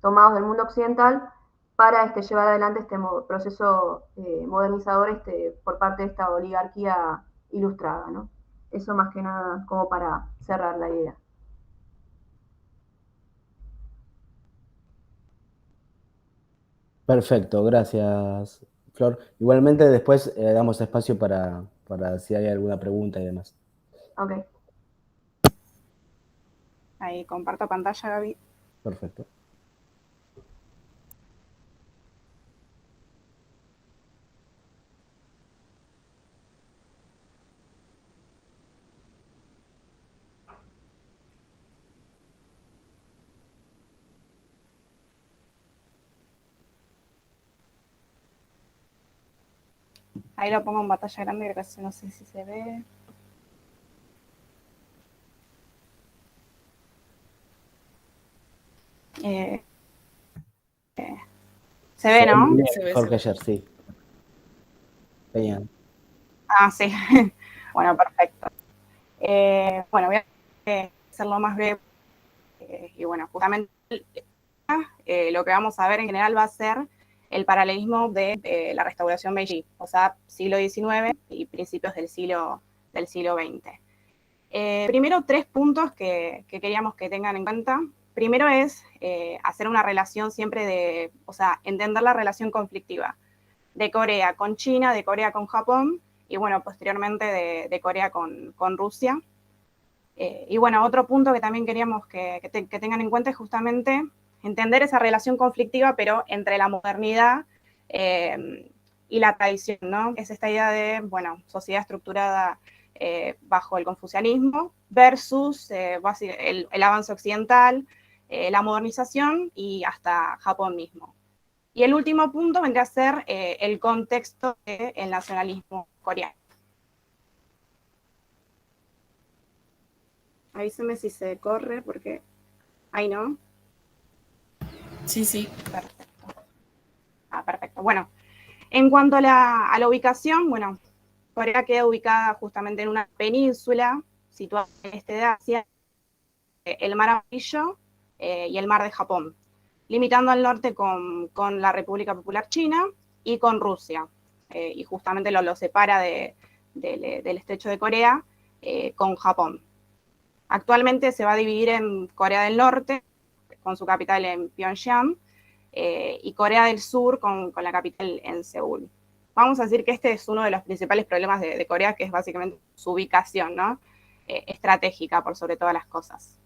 tomados del mundo occidental para llevar adelante este proceso modernizador por parte de esta oligarquía ilustrada, ¿no? Eso más que nada como para cerrar la idea. Perfecto, gracias, Flor. Igualmente después damos espacio para si hay alguna pregunta y demás. Ok. Ahí comparto pantalla, Gaby. Perfecto. Ahí lo pongo en pantalla grande, gracias, no sé si se ve. Se ve, ¿no? Bien, Se ve, mejor que ayer, sí. Genial. Ah, sí. Bueno, perfecto. Bueno, voy a hacerlo más breve. Y bueno, justamente lo que vamos a ver en general va a ser el paralelismo de la restauración Meiji, o sea, siglo XIX y principios del siglo XX. Primero, 3 puntos que queríamos que tengan en cuenta. Primero es hacer una relación siempre o sea, entender la relación conflictiva de Corea con China, de Corea con Japón, y bueno, posteriormente de Corea con Rusia. Y bueno, otro punto que también queríamos que tengan en cuenta es justamente entender esa relación conflictiva, pero entre la modernidad y la tradición, ¿no? Es esta idea de, bueno, sociedad estructurada bajo el confucianismo versus el avance occidental, la modernización y hasta Japón mismo. Y el último punto vendría a ser el contexto del nacionalismo coreano. Avíseme si se corre, porque ahí no. Sí, sí. Perfecto. Perfecto. Bueno, en cuanto a la ubicación, bueno, Corea queda ubicada justamente en una península situada en el este de Asia, el Mar Amarillo y el Mar de Japón, limitando al norte con la República Popular China y con Rusia. Y justamente lo separa del estrecho de Corea con Japón. Actualmente se va a dividir en Corea del Norte, con su capital en Pyongyang, y Corea del Sur con la capital en Seúl. Vamos a decir que este es uno de los principales problemas de Corea, que es básicamente su ubicación, ¿no? Estratégica por sobre todas las cosas.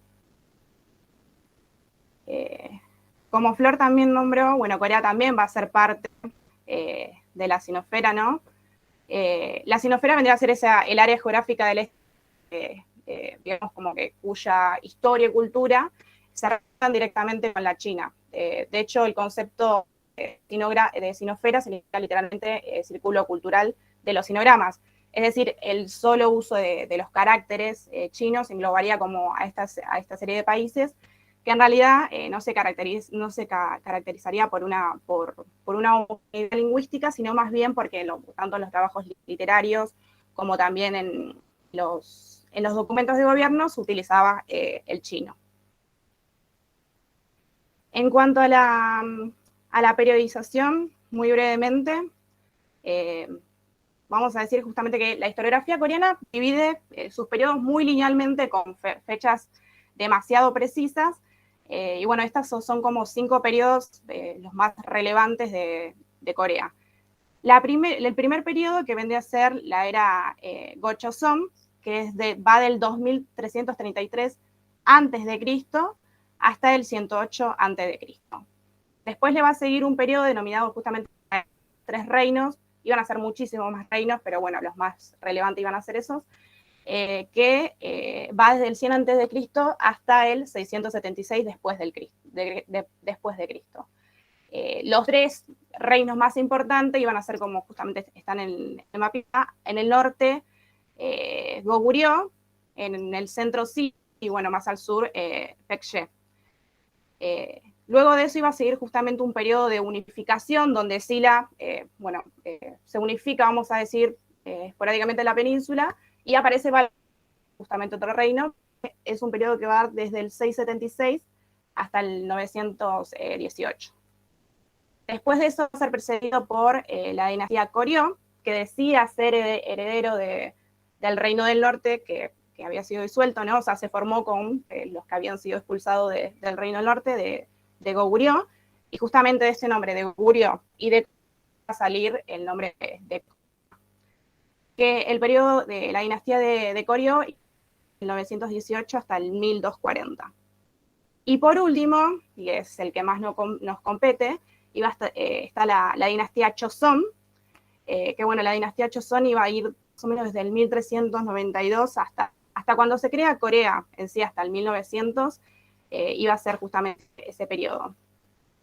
Como Flor también nombró, bueno, Corea también va a ser parte de la sinosfera, ¿no? La sinosfera vendría a ser el área geográfica del este, digamos como que cuya historia y cultura se relacionan directamente con la China. De hecho, el concepto de sinosfera significa literalmente círculo cultural de los sinogramas. Es decir, el solo uso de los caracteres chinos englobaría como a esta serie de países que en realidad no se caracterizaría por una unidad lingüística, sino más bien porque tanto en los trabajos literarios como también en los documentos de gobierno se utilizaba el chino. En cuanto a la periodización, muy brevemente, vamos a decir justamente que la historiografía coreana divide sus periodos muy linealmente con fechas demasiado precisas, y bueno, estas son como 5 periodos los más relevantes de Corea. El primer periodo, que vendría a ser la era Gojoseon, que va del 2333 a.C. hasta el 108 a.C. Después le va a seguir un periodo denominado justamente 3 reinos, iban a ser muchísimos más reinos, pero bueno, los más relevantes iban a ser esos, que va desde el 100 a.C. hasta el 676 después de Cristo. Los 3 reinos más importantes iban a ser, como justamente están en el mapita, en el norte, Goguryeo, en el centro sí, y bueno, más al sur, Baekje. Luego de eso iba a seguir justamente un periodo de unificación, donde Silla, se unifica, vamos a decir, esporádicamente la península, y aparece justamente otro reino. Es un periodo que va desde el 676 hasta el 918. Después de eso va a ser precedido por la dinastía Goryeo, que decía ser heredero del reino del norte, que había sido disuelto, ¿no? O sea, se formó con los que habían sido expulsados del reino del norte, de Goguryeo, y justamente de ese nombre, de Goguryeo, y de va a salir el nombre de que el periodo de la dinastía de Goryeo, del 918 hasta el 1240. Y por último, y es el que más nos compete, está la dinastía Joseon, que bueno, la dinastía Joseon iba a ir más o menos desde el 1392 hasta cuando se crea Corea en sí, hasta el 1900, iba a ser justamente ese periodo.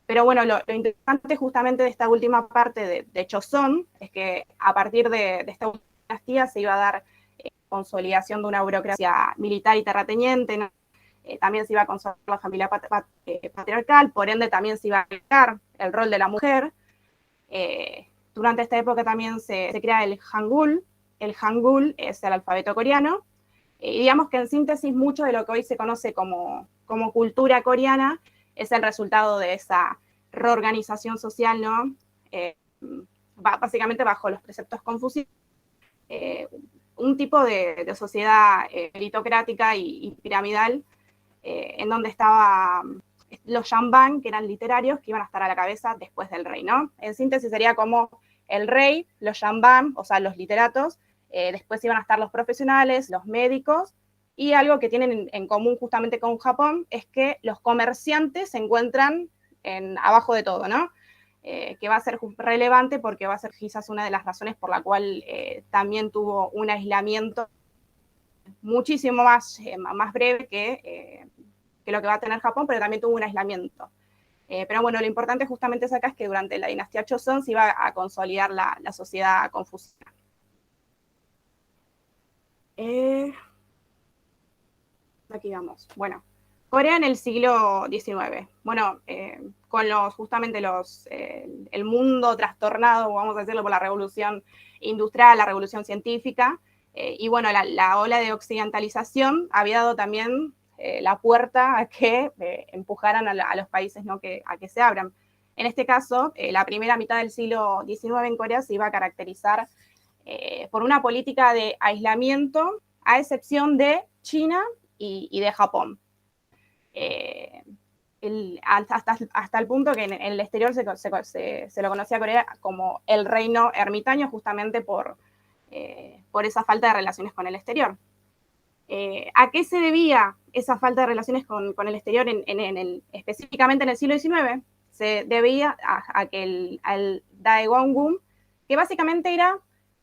Pero bueno, lo interesante justamente de esta última parte de Joseon es que a partir de esta última dinastía se iba a dar consolidación de una burocracia militar y terrateniente, ¿no? También se iba a consolidar la familia patriarcal, por ende también se iba a aplicar el rol de la mujer. Durante esta época también se crea el Hangul. El Hangul es el alfabeto coreano. Y digamos que en síntesis mucho de lo que hoy se conoce como cultura coreana es el resultado de esa reorganización social, ¿no? Básicamente bajo los preceptos confucianos, un tipo de sociedad meritocrática y piramidal, en donde estaban los Yamban, que eran literarios, que iban a estar a la cabeza después del rey, ¿no? En síntesis sería como el rey, los Yamban, o sea, los literatos, después iban a estar los profesionales, los médicos, y algo que tienen en común justamente con Japón es que los comerciantes se encuentran abajo de todo, ¿no? Que va a ser relevante porque va a ser quizás una de las razones por la cual también tuvo un aislamiento muchísimo más breve que lo que va a tener Japón, pero también tuvo un aislamiento. Pero bueno, lo importante justamente acá es que durante la dinastía Joseon se iba a consolidar la sociedad confuciana. Aquí vamos. Bueno, Corea en el siglo XIX. Bueno, con justamente el mundo trastornado, vamos a decirlo, por la revolución industrial, la revolución científica, y bueno, la ola de occidentalización había dado también la puerta a que empujaran a los países, ¿no? a que se abran. En este caso, la primera mitad del siglo XIX en Corea se iba a caracterizar por una política de aislamiento, a excepción de China y de Japón. Hasta el punto que en el exterior se lo conocía a Corea como el reino ermitaño, justamente por esa falta de relaciones con el exterior. ¿A qué se debía esa falta de relaciones con el exterior específicamente en el siglo XIX? Se debía a que al Daegongum, que básicamente era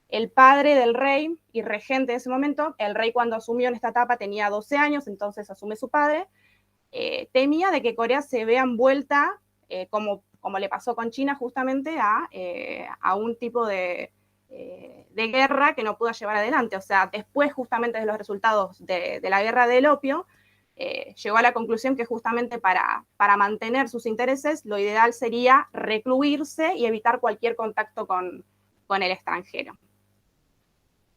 el padre del rey y regente de ese momento. El rey, cuando asumió en esta etapa, tenía 12 años, entonces asume su padre. Temía de que Corea se vea envuelta, como le pasó con China, justamente a un tipo de guerra que no pudo llevar adelante. O sea, después justamente de los resultados de la guerra del opio, llegó a la conclusión que justamente para mantener sus intereses, lo ideal sería recluirse y evitar cualquier contacto con el extranjero.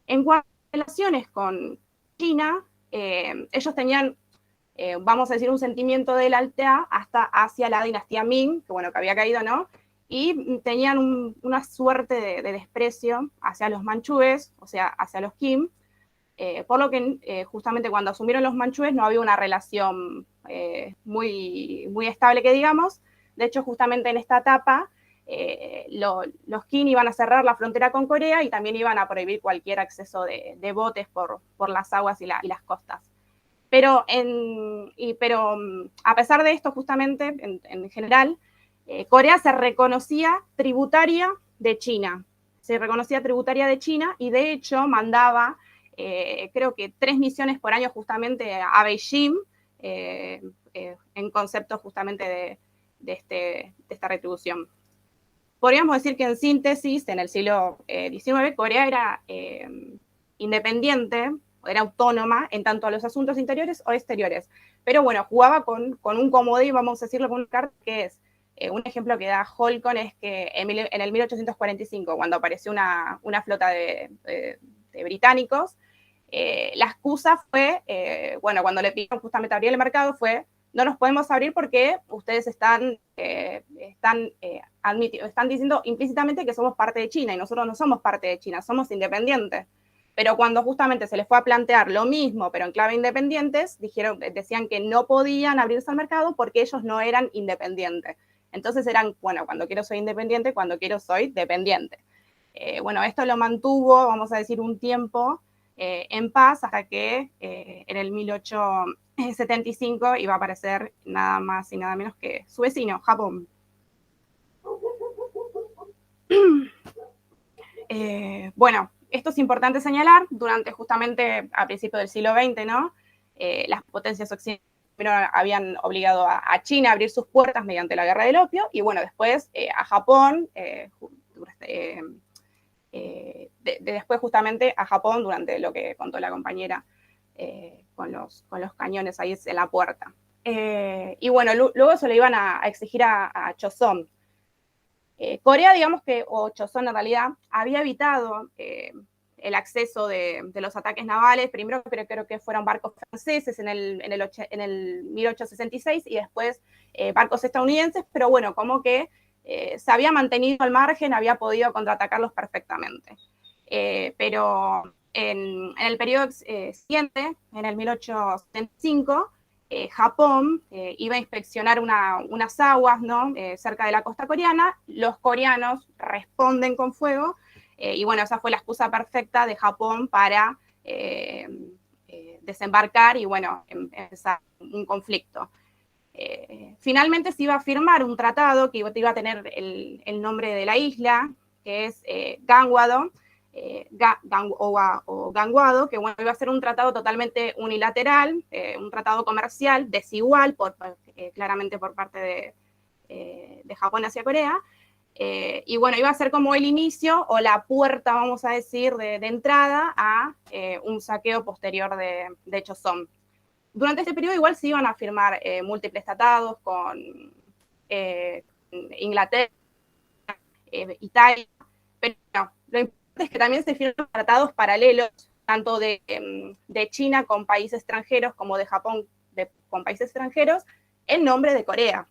En cuanto a relaciones con China, ellos tenían, vamos a decir, un sentimiento de lealtad hasta hacia la dinastía Ming, que bueno, que había caído, ¿no? Y tenían una suerte de desprecio hacia los manchúes, o sea, hacia los Kim, por lo que justamente cuando asumieron los manchúes no había una relación muy, muy estable, que digamos. De hecho, justamente en esta etapa, los Kim iban a cerrar la frontera con Corea y también iban a prohibir cualquier acceso de botes por las aguas y las costas. Pero a pesar de esto, justamente, en general, Corea se reconocía tributaria de China. se reconocía tributaria de China y de hecho mandaba, creo que 3 misiones por año justamente a Beijing, en concepto justamente de esta retribución. Podríamos decir que en síntesis, en el siglo XIX, Corea era independiente, era autónoma en tanto a los asuntos interiores o exteriores. Pero bueno, jugaba con un comodín, vamos a decirlo con una carta, que es un ejemplo que da Holcomb, es que en el 1845, cuando apareció una flota de británicos, la excusa fue, bueno, cuando le pidieron justamente abrir el mercado, fue: no nos podemos abrir porque ustedes están diciendo implícitamente que somos parte de China, y nosotros no somos parte de China, somos independientes. Pero cuando justamente se les fue a plantear lo mismo, pero en clave independientes, decían que no podían abrirse al mercado porque ellos no eran independientes. Entonces eran, bueno, cuando quiero soy independiente, cuando quiero soy dependiente. Bueno, esto lo mantuvo, vamos a decir, un tiempo en paz, hasta que en el 1875 iba a aparecer nada más y nada menos que su vecino, Japón. Bueno, esto es importante señalar, durante justamente a principios del siglo XX, ¿no? Las potencias occidentales habían obligado a China a abrir sus puertas mediante la Guerra del Opio, y bueno, después a Japón, después justamente a Japón, durante lo que contó la compañera, con los cañones ahí en la puerta. Y bueno, luego se lo iban a exigir a Choson. Corea, digamos que, o Choson en realidad, había evitado el acceso de los ataques navales. Primero creo que fueron barcos franceses en el 1866 y después barcos estadounidenses, pero bueno, como que se había mantenido al margen, había podido contraatacarlos perfectamente. Pero en el periodo siguiente, en el 1875, Japón iba a inspeccionar unas aguas, ¿no? Cerca de la costa coreana. Los coreanos responden con fuego, y bueno, esa fue la excusa perfecta de Japón para desembarcar y bueno, empezar un conflicto. Finalmente se iba a firmar un tratado que iba a tener el nombre de la isla, que es Ganguado, o Ganguado, que bueno, iba a ser un tratado totalmente unilateral, un tratado comercial desigual, claramente por parte de Japón hacia Corea, y bueno, iba a ser como el inicio o la puerta, vamos a decir, de entrada a un saqueo posterior de Choson. Durante este periodo igual se iban a firmar múltiples tratados con Inglaterra, Italia, pero no, lo importante es que también se firman tratados paralelos, tanto de China con países extranjeros como de Japón con países extranjeros, en nombre de Corea.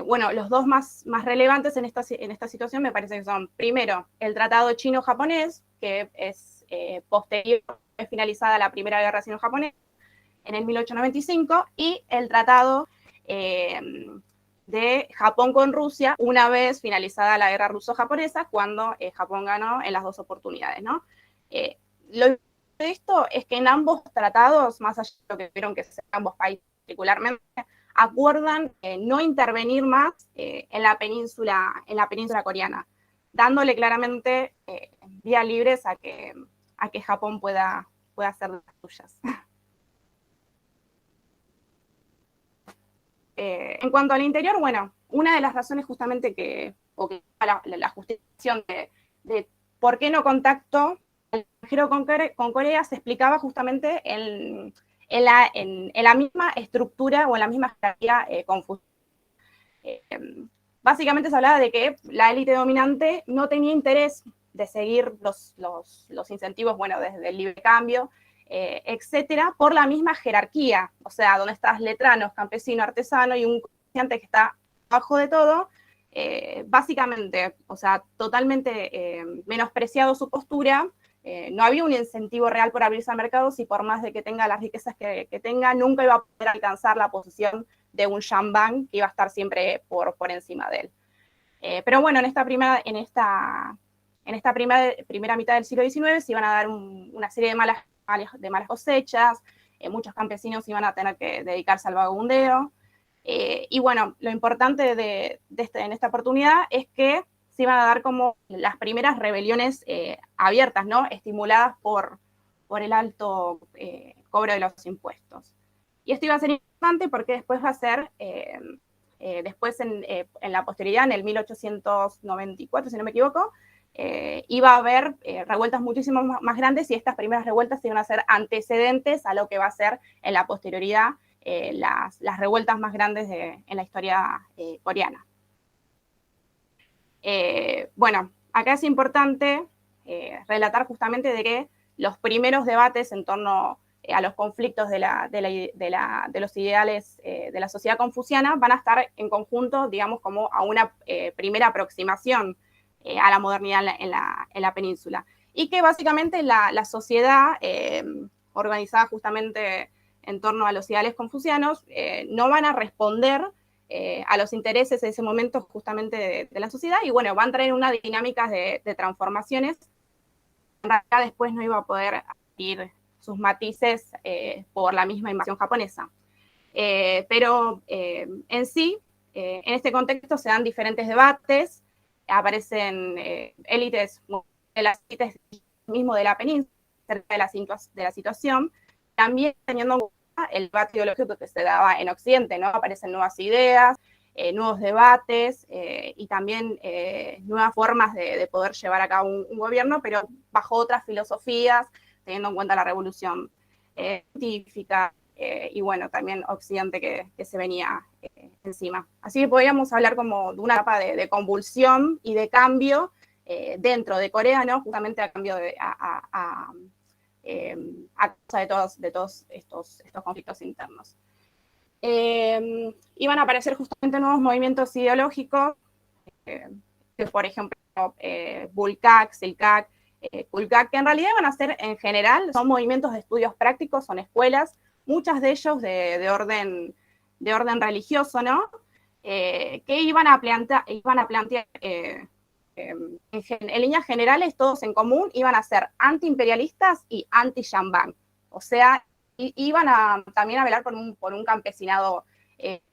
Bueno, los dos más relevantes en esta situación me parece que son, primero, el tratado chino-japonés, que es posterior, es finalizada la Primera Guerra Sino-Japonesa, en el 1895, y el tratado de Japón con Rusia, una vez finalizada la guerra ruso-japonesa, cuando Japón ganó en las dos oportunidades, ¿no? Lo importante de esto es que en ambos tratados, más allá de lo que vieron que sean ambos países particularmente, acuerdan no intervenir más en la península coreana, dándole claramente vías libres a que Japón pueda hacer las suyas. En cuanto al interior, bueno, una de las razones justamente la justificación de por qué no contacto el extranjero con Corea se explicaba justamente en la misma estructura o en la misma jerarquía confusa. Básicamente se hablaba de que la élite dominante no tenía interés de seguir los incentivos, bueno, desde el libre cambio, etcétera, por la misma jerarquía, o sea, donde estás letranos, campesino, artesano y un comerciante que está abajo de todo, básicamente, o sea, totalmente menospreciado su postura. No había un incentivo real por abrirse al mercado, si por más de que tenga las riquezas que tenga, nunca iba a poder alcanzar la posición de un Shambang que iba a estar siempre por encima de él. Pero bueno, en esta primera mitad del siglo XIX se iban a dar una serie de malas cosechas, muchos campesinos iban a tener que dedicarse al vagabundeo, y bueno, lo importante en esta oportunidad es que se iban a dar como las primeras rebeliones abiertas, ¿no? Estimuladas por el alto cobro de los impuestos. Y esto iba a ser importante porque después va a ser, después en la posteridad, en el 1894, si no me equivoco, iba a haber revueltas muchísimo más grandes, y estas primeras revueltas iban a ser antecedentes a lo que va a ser en la posterioridad las revueltas más grandes en la historia coreana. Bueno, acá es importante relatar justamente de que los primeros debates en torno a los conflictos de los ideales de la sociedad confuciana van a estar en conjunto, digamos, como a una primera aproximación a la modernidad en la península. Y que básicamente la sociedad organizada justamente en torno a los ideales confucianos no van a responder a los intereses en ese momento justamente de la sociedad, y bueno, van a traer una dinámica de transformaciones. En realidad después no iba a poder adquirir sus matices por la misma invasión japonesa. Pero en sí, en este contexto se dan diferentes debates, aparecen élites de las élites mismo de la península, cerca de la situación, también teniendo en cuenta el debate ideológico que se daba en Occidente, ¿no? Aparecen nuevas ideas, nuevos debates y también nuevas formas de poder llevar a cabo un gobierno, pero bajo otras filosofías, teniendo en cuenta la revolución científica y bueno, también Occidente que se venía encima. Así que podríamos hablar como de una etapa de convulsión y de cambio dentro de Corea, ¿no? Justamente a cambio a causa de todos estos conflictos internos. Iban a aparecer justamente nuevos movimientos ideológicos, que por ejemplo Bulkak, Silkak, Kulkak, que en realidad van a ser en general, son movimientos de estudios prácticos, son escuelas, muchas de ellos de orden religioso, ¿no? Que iban a plantear en líneas generales, todos en común, iban a ser antiimperialistas y anti-Shanbang. O sea, iban también a velar por un campesinado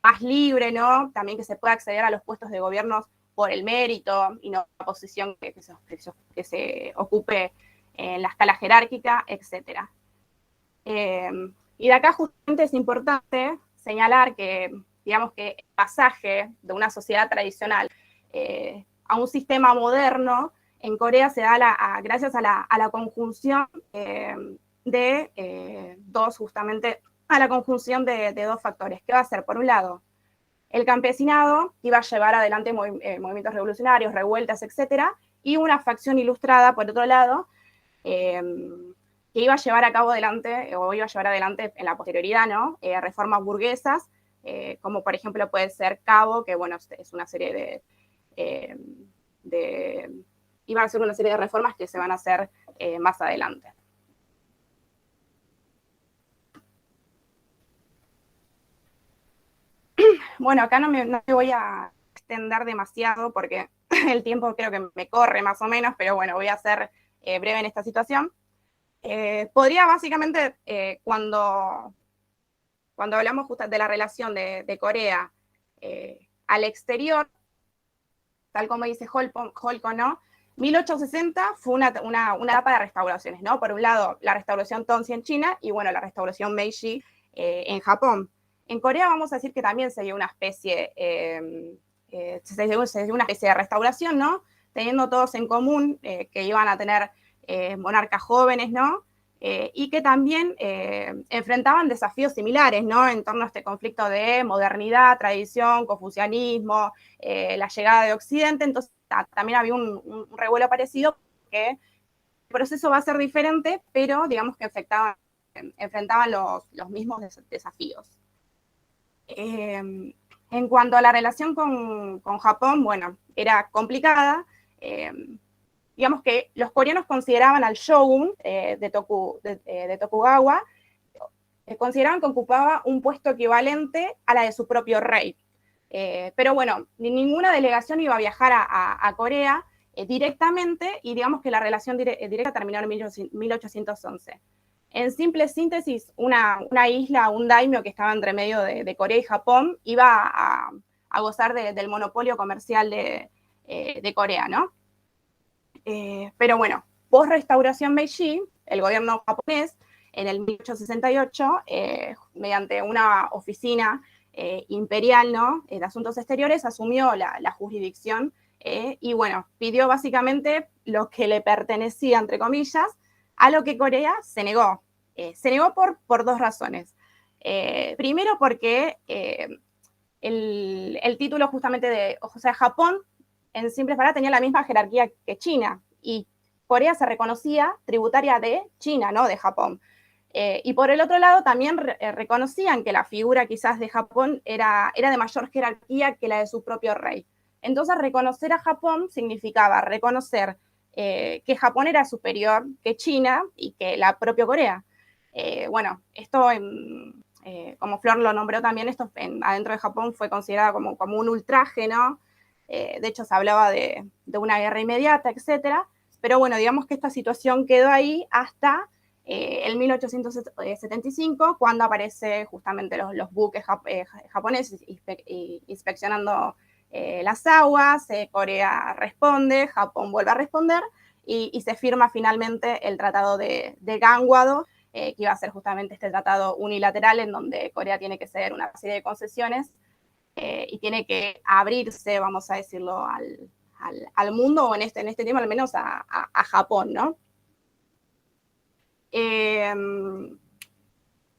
más libre, ¿no? También que se pueda acceder a los puestos de gobierno por el mérito y no la posición que se ocupe en la escala jerárquica, etc. Y de acá justamente es importante señalar que, digamos que el pasaje de una sociedad tradicional a un sistema moderno en Corea se da gracias a la conjunción de dos factores, que va a ser, por un lado, el campesinado, que iba a llevar adelante movimientos revolucionarios, revueltas, etcétera, y una facción ilustrada, por otro lado, que iba a llevar adelante en la posterioridad, ¿no? Reformas burguesas, como por ejemplo puede ser Cabo, que bueno, es una serie iban a ser una serie de reformas que se van a hacer más adelante. Bueno, acá no me voy a extender demasiado porque el tiempo creo que me corre más o menos, pero bueno, voy a ser breve en esta situación. Podría básicamente, cuando hablamos justo de la relación de Corea al exterior, tal como dice Holcomb, ¿no? 1860 fue una etapa de restauraciones, ¿no? Por un lado, la restauración Tongxi en China y, bueno, la restauración Meiji en Japón. En Corea vamos a decir que también se dio una especie de restauración, ¿no? Teniendo todos en común que iban a tener monarcas jóvenes, ¿no? Y que también enfrentaban desafíos similares, ¿no? En torno a este conflicto de modernidad, tradición, confucianismo, la llegada de Occidente. Entonces también había un revuelo parecido, que el proceso va a ser diferente, pero digamos que enfrentaban los mismos desafíos. En cuanto a la relación con Japón, bueno, era complicada. Digamos que los coreanos consideraban al shogun de Tokugawa, consideraban que ocupaba un puesto equivalente a la de su propio rey. Pero bueno, ninguna delegación iba a viajar a Corea directamente, y digamos que la relación directa terminó en 1811. En simple síntesis, una isla, un daimyo que estaba entre medio de Corea y Japón, iba a gozar del monopolio comercial de Corea, ¿no? Pero bueno, post-restauración Meiji, el gobierno japonés, en el 1868, mediante una oficina imperial, ¿no?, de asuntos exteriores, asumió la jurisdicción y, bueno, pidió básicamente lo que le pertenecía, entre comillas, a lo que Corea se negó. Se negó por dos razones. Primero, porque el título justamente de, o sea, Japón, en simples palabras, tenía la misma jerarquía que China, y Corea se reconocía tributaria de China, no de Japón. Y por el otro lado también reconocían que la figura quizás de Japón era de mayor jerarquía que la de su propio rey. Entonces reconocer a Japón significaba reconocer que Japón era superior que China y que la propia Corea. Bueno, esto, como Flor lo nombró también, esto adentro de Japón fue considerado como un ultraje, ¿no? De hecho se hablaba de una guerra inmediata, etcétera. Pero bueno, digamos que esta situación quedó ahí hasta el 1875, cuando aparece justamente los buques japoneses inspeccionando las aguas, Corea responde, Japón vuelve a responder, y se firma finalmente el Tratado de Ganghwado, que iba a ser justamente este tratado unilateral en donde Corea tiene que ceder una serie de concesiones y tiene que abrirse, vamos a decirlo, al mundo, o en este tema al menos a Japón, ¿no?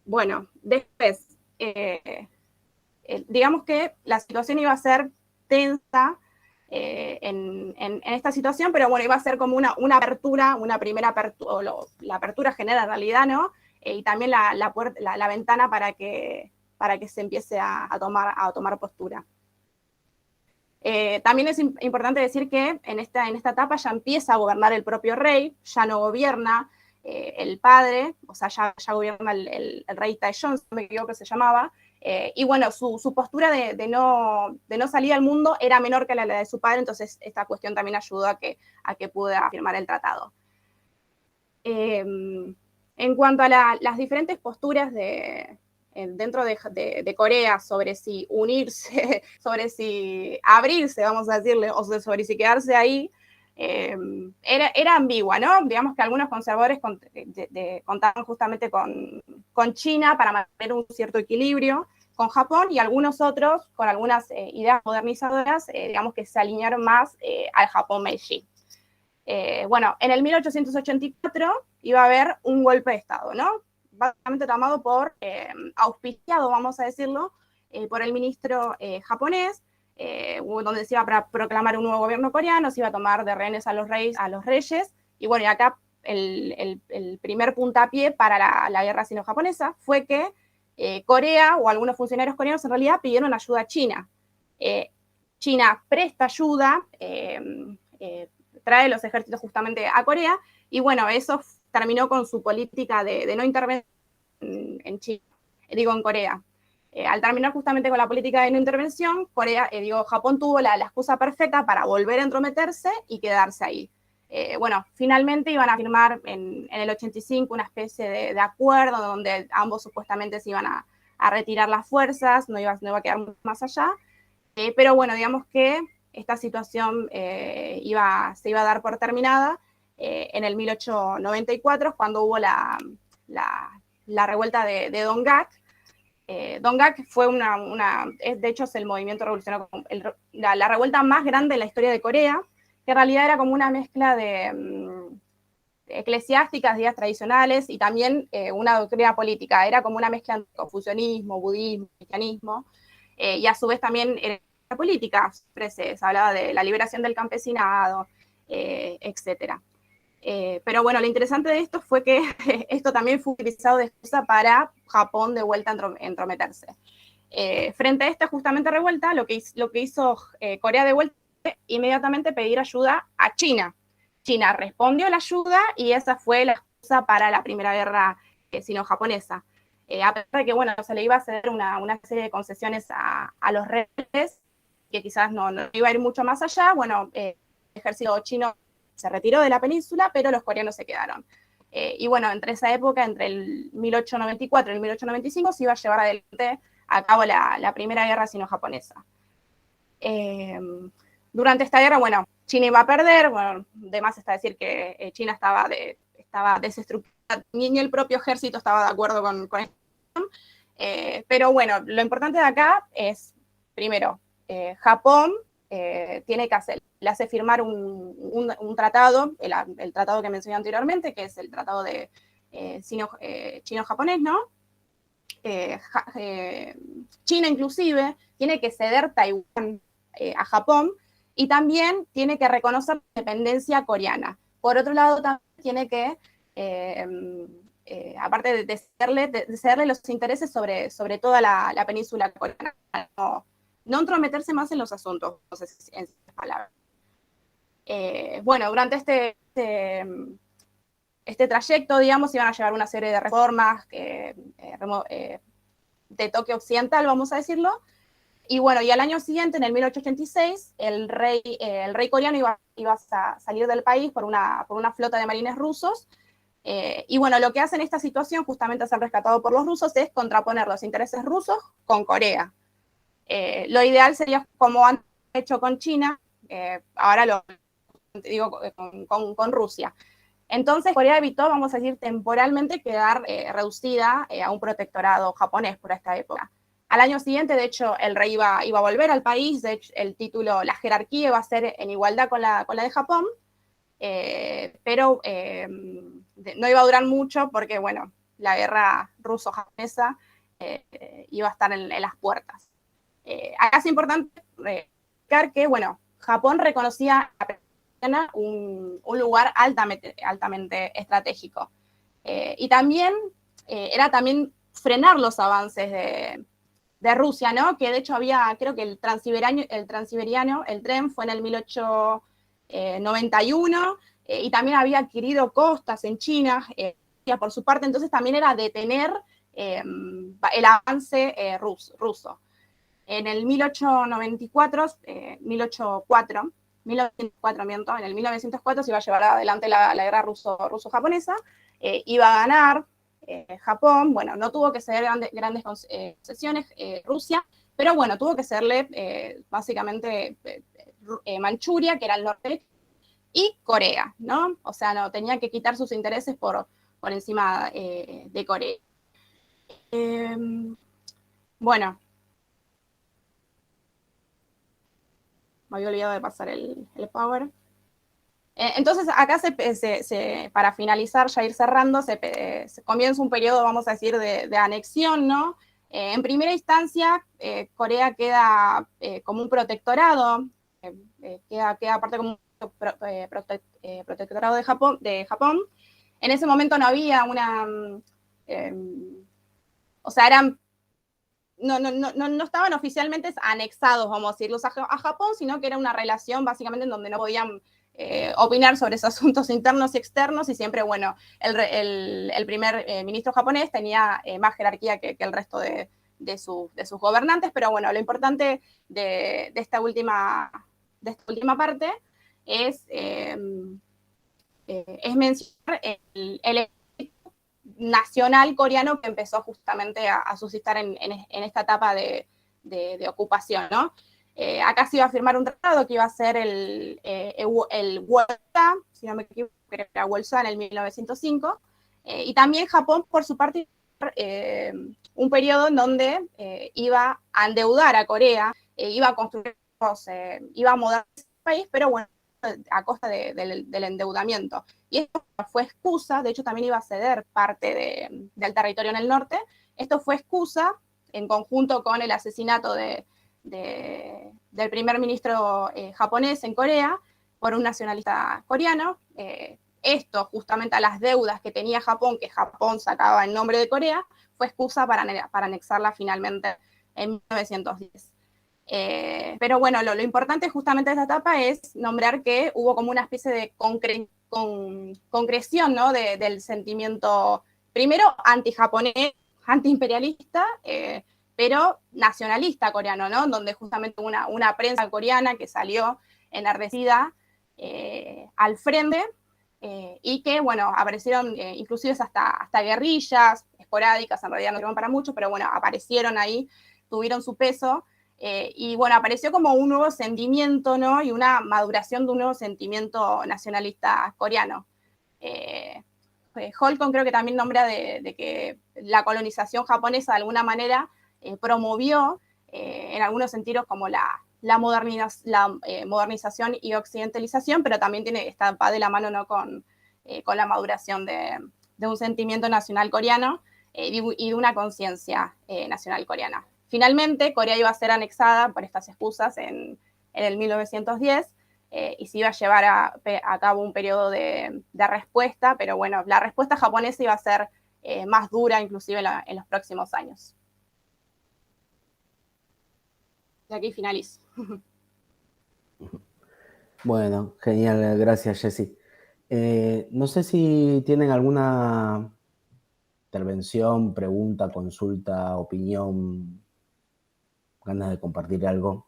Bueno, después, digamos que la situación iba a ser tensa en esta situación, pero bueno, iba a ser como una apertura, una primera apertura, la apertura genera en realidad, ¿no? Y también la ventana para que se empiece a tomar postura. También es importante decir que en esta etapa ya empieza a gobernar el propio rey, ya no gobierna el padre, o sea, ya gobierna el rey Taejong, si no me equivoco que se llamaba, y bueno, su postura de no salir al mundo era menor que la de su padre, entonces esta cuestión también ayudó a que pueda firmar el tratado. En cuanto a las diferentes posturas dentro de Corea sobre si unirse, sobre si abrirse, vamos a decirle, o sobre si quedarse ahí, era ambigua, ¿no? Digamos que algunos conservadores contaban justamente con China para mantener un cierto equilibrio con Japón, y algunos otros con algunas ideas modernizadoras, digamos que se alinearon más al Japón Meiji. Bueno, en el 1884 iba a haber un golpe de Estado, ¿no? Básicamente tomado auspiciado, vamos a decirlo, por el ministro japonés, donde se iba a proclamar un nuevo gobierno coreano, se iba a tomar de rehenes a los reyes, y bueno, y acá el primer puntapié para la guerra sino-japonesa fue que Corea, o algunos funcionarios coreanos en realidad, pidieron ayuda a China. China presta ayuda, trae los ejércitos justamente a Corea, y bueno, eso terminó con su política de no intervención en China, en Corea. Al terminar justamente con la política de no intervención, Japón tuvo la excusa perfecta para volver a entrometerse y quedarse ahí. Bueno, finalmente iban a firmar en el 85 una especie de acuerdo donde ambos supuestamente se iban a retirar las fuerzas, no iba a quedar más allá, pero bueno, digamos que esta situación se iba a dar por terminada en el 1894, cuando hubo la revuelta de Dongak. Dongak fue de hecho es el movimiento revolucionario, la revuelta más grande en la historia de Corea, que en realidad era como una mezcla de eclesiásticas, días tradicionales, y también una doctrina política. Era como una mezcla entre confucianismo, budismo, cristianismo, y a su vez también era política. Se hablaba de la liberación del campesinado, etcétera. Pero bueno, lo interesante de esto fue que esto también fue utilizado de excusa para Japón de vuelta a entrometerse. Frente a esta justamente revuelta, lo que hizo Corea de vuelta fue inmediatamente pedir ayuda a China. China respondió a la ayuda, y esa fue la excusa para la primera guerra sino-japonesa. A pesar de que, bueno, se le iba a hacer una serie de concesiones a los reyes, que quizás no iba a ir mucho más allá, bueno, el ejército chino se retiró de la península, pero los coreanos se quedaron. Y bueno, entre esa época, entre el 1894 y el 1895, se iba a llevar adelante a cabo la primera guerra sino-japonesa. durante esta guerra, bueno, China iba a perder, bueno, además está decir que China estaba desestructurada, ni el propio ejército estaba de acuerdo con esto. Pero bueno, lo importante de acá es, primero, Japón le hace firmar un tratado, el tratado que mencioné anteriormente, que es el tratado de chino-japonés, ¿no? China inclusive tiene que ceder Taiwán a Japón y también tiene que reconocer la independencia coreana. Por otro lado, también tiene que, aparte de cederle los intereses sobre toda la península coreana, no entrometerse más en los asuntos, no sé si en esas palabras. Bueno, durante este trayecto, digamos, iban a llevar una serie de reformas de toque occidental, vamos a decirlo. Y bueno, y al año siguiente, en el 1886, el rey coreano iba a salir del país por una flota de marines rusos. Y bueno, lo que hace en esta situación, justamente al ser rescatado por los rusos, es contraponer los intereses rusos con Corea. Lo ideal sería, como han hecho con China, ahora lo digo con Rusia. Entonces, Corea evitó, vamos a decir, temporalmente quedar reducida a un protectorado japonés por esta época. Al año siguiente, de hecho, el rey iba a volver al país, de hecho, el título, la jerarquía iba a ser en igualdad con la de Japón, pero no iba a durar mucho porque, bueno, la guerra ruso-japonesa iba a estar en las puertas. Acá es importante recalcar que, bueno, Japón reconocía un lugar altamente estratégico. Y también era también frenar los avances de Rusia, ¿no? Que de hecho había, creo que el transiberiano, el tren fue en el 1891, y también había adquirido costas en China, por su parte, entonces también era detener el avance ruso. En el 1904, en el 1904 se iba a llevar adelante la guerra ruso-japonesa, iba a ganar Japón, bueno, no tuvo que ceder grandes concesiones Rusia, pero bueno, tuvo que cederle básicamente Manchuria, que era el norte, y Corea, ¿no? O sea, no tenía que quitar sus intereses por encima de Corea. Bueno, me había olvidado de pasar el power. Entonces, acá para finalizar, ya ir cerrando, se comienza un periodo, vamos a decir, de anexión, ¿no? En primera instancia, Corea queda como un protectorado, queda aparte como un protectorado de Japón. En ese momento no había o sea, no estaban oficialmente anexados, vamos a decirlos, a Japón, sino que era una relación básicamente en donde no podían opinar sobre esos asuntos internos y externos, y siempre, bueno, el primer ministro japonés tenía más jerarquía que el resto de sus gobernantes, pero bueno, lo importante de esta última parte es mencionar el nacional coreano que empezó justamente a suscitar en esta etapa de ocupación, ¿no? Acá se iba a firmar un tratado que iba a ser el Wolsa, si no me equivoco, que era Wolsa en el 1905, y también Japón, por su parte, un periodo en donde iba a endeudar a Corea, iba a construir, iba a modernizar el país, pero bueno, a costa del endeudamiento. Y esto fue excusa, de hecho también iba a ceder parte del territorio en el norte. Esto fue excusa, en conjunto con el asesinato del primer ministro japonés en Corea por un nacionalista coreano. Esto, justamente a las deudas que tenía Japón, que Japón sacaba en nombre de Corea, fue excusa para anexarla finalmente en 1910. Pero bueno, lo importante justamente de esta etapa es nombrar que hubo como una especie de concreción, ¿no? del sentimiento, primero anti-japonés, anti-imperialista, pero nacionalista coreano, ¿no? Donde justamente una prensa coreana que salió enardecida al frente, y que, bueno, aparecieron inclusive hasta guerrillas esporádicas, en realidad no sirven para mucho, pero bueno, aparecieron ahí, tuvieron su peso. Y bueno, apareció como un nuevo sentimiento, ¿no? Y una maduración de un nuevo sentimiento nacionalista coreano. Holcomb creo que también nombra de que la colonización japonesa de alguna manera promovió en algunos sentidos como la modernización y occidentalización, pero también va de la mano, ¿no? con la maduración de un sentimiento nacional coreano y de una conciencia nacional coreana. Finalmente, Corea iba a ser anexada por estas excusas en el 1910 y se iba a llevar a cabo un periodo de respuesta, pero bueno, la respuesta japonesa iba a ser más dura inclusive en los próximos años. Y aquí finalizo. Bueno, genial, gracias Jessy. No sé si tienen alguna intervención, pregunta, consulta, opinión, ganas de compartir algo.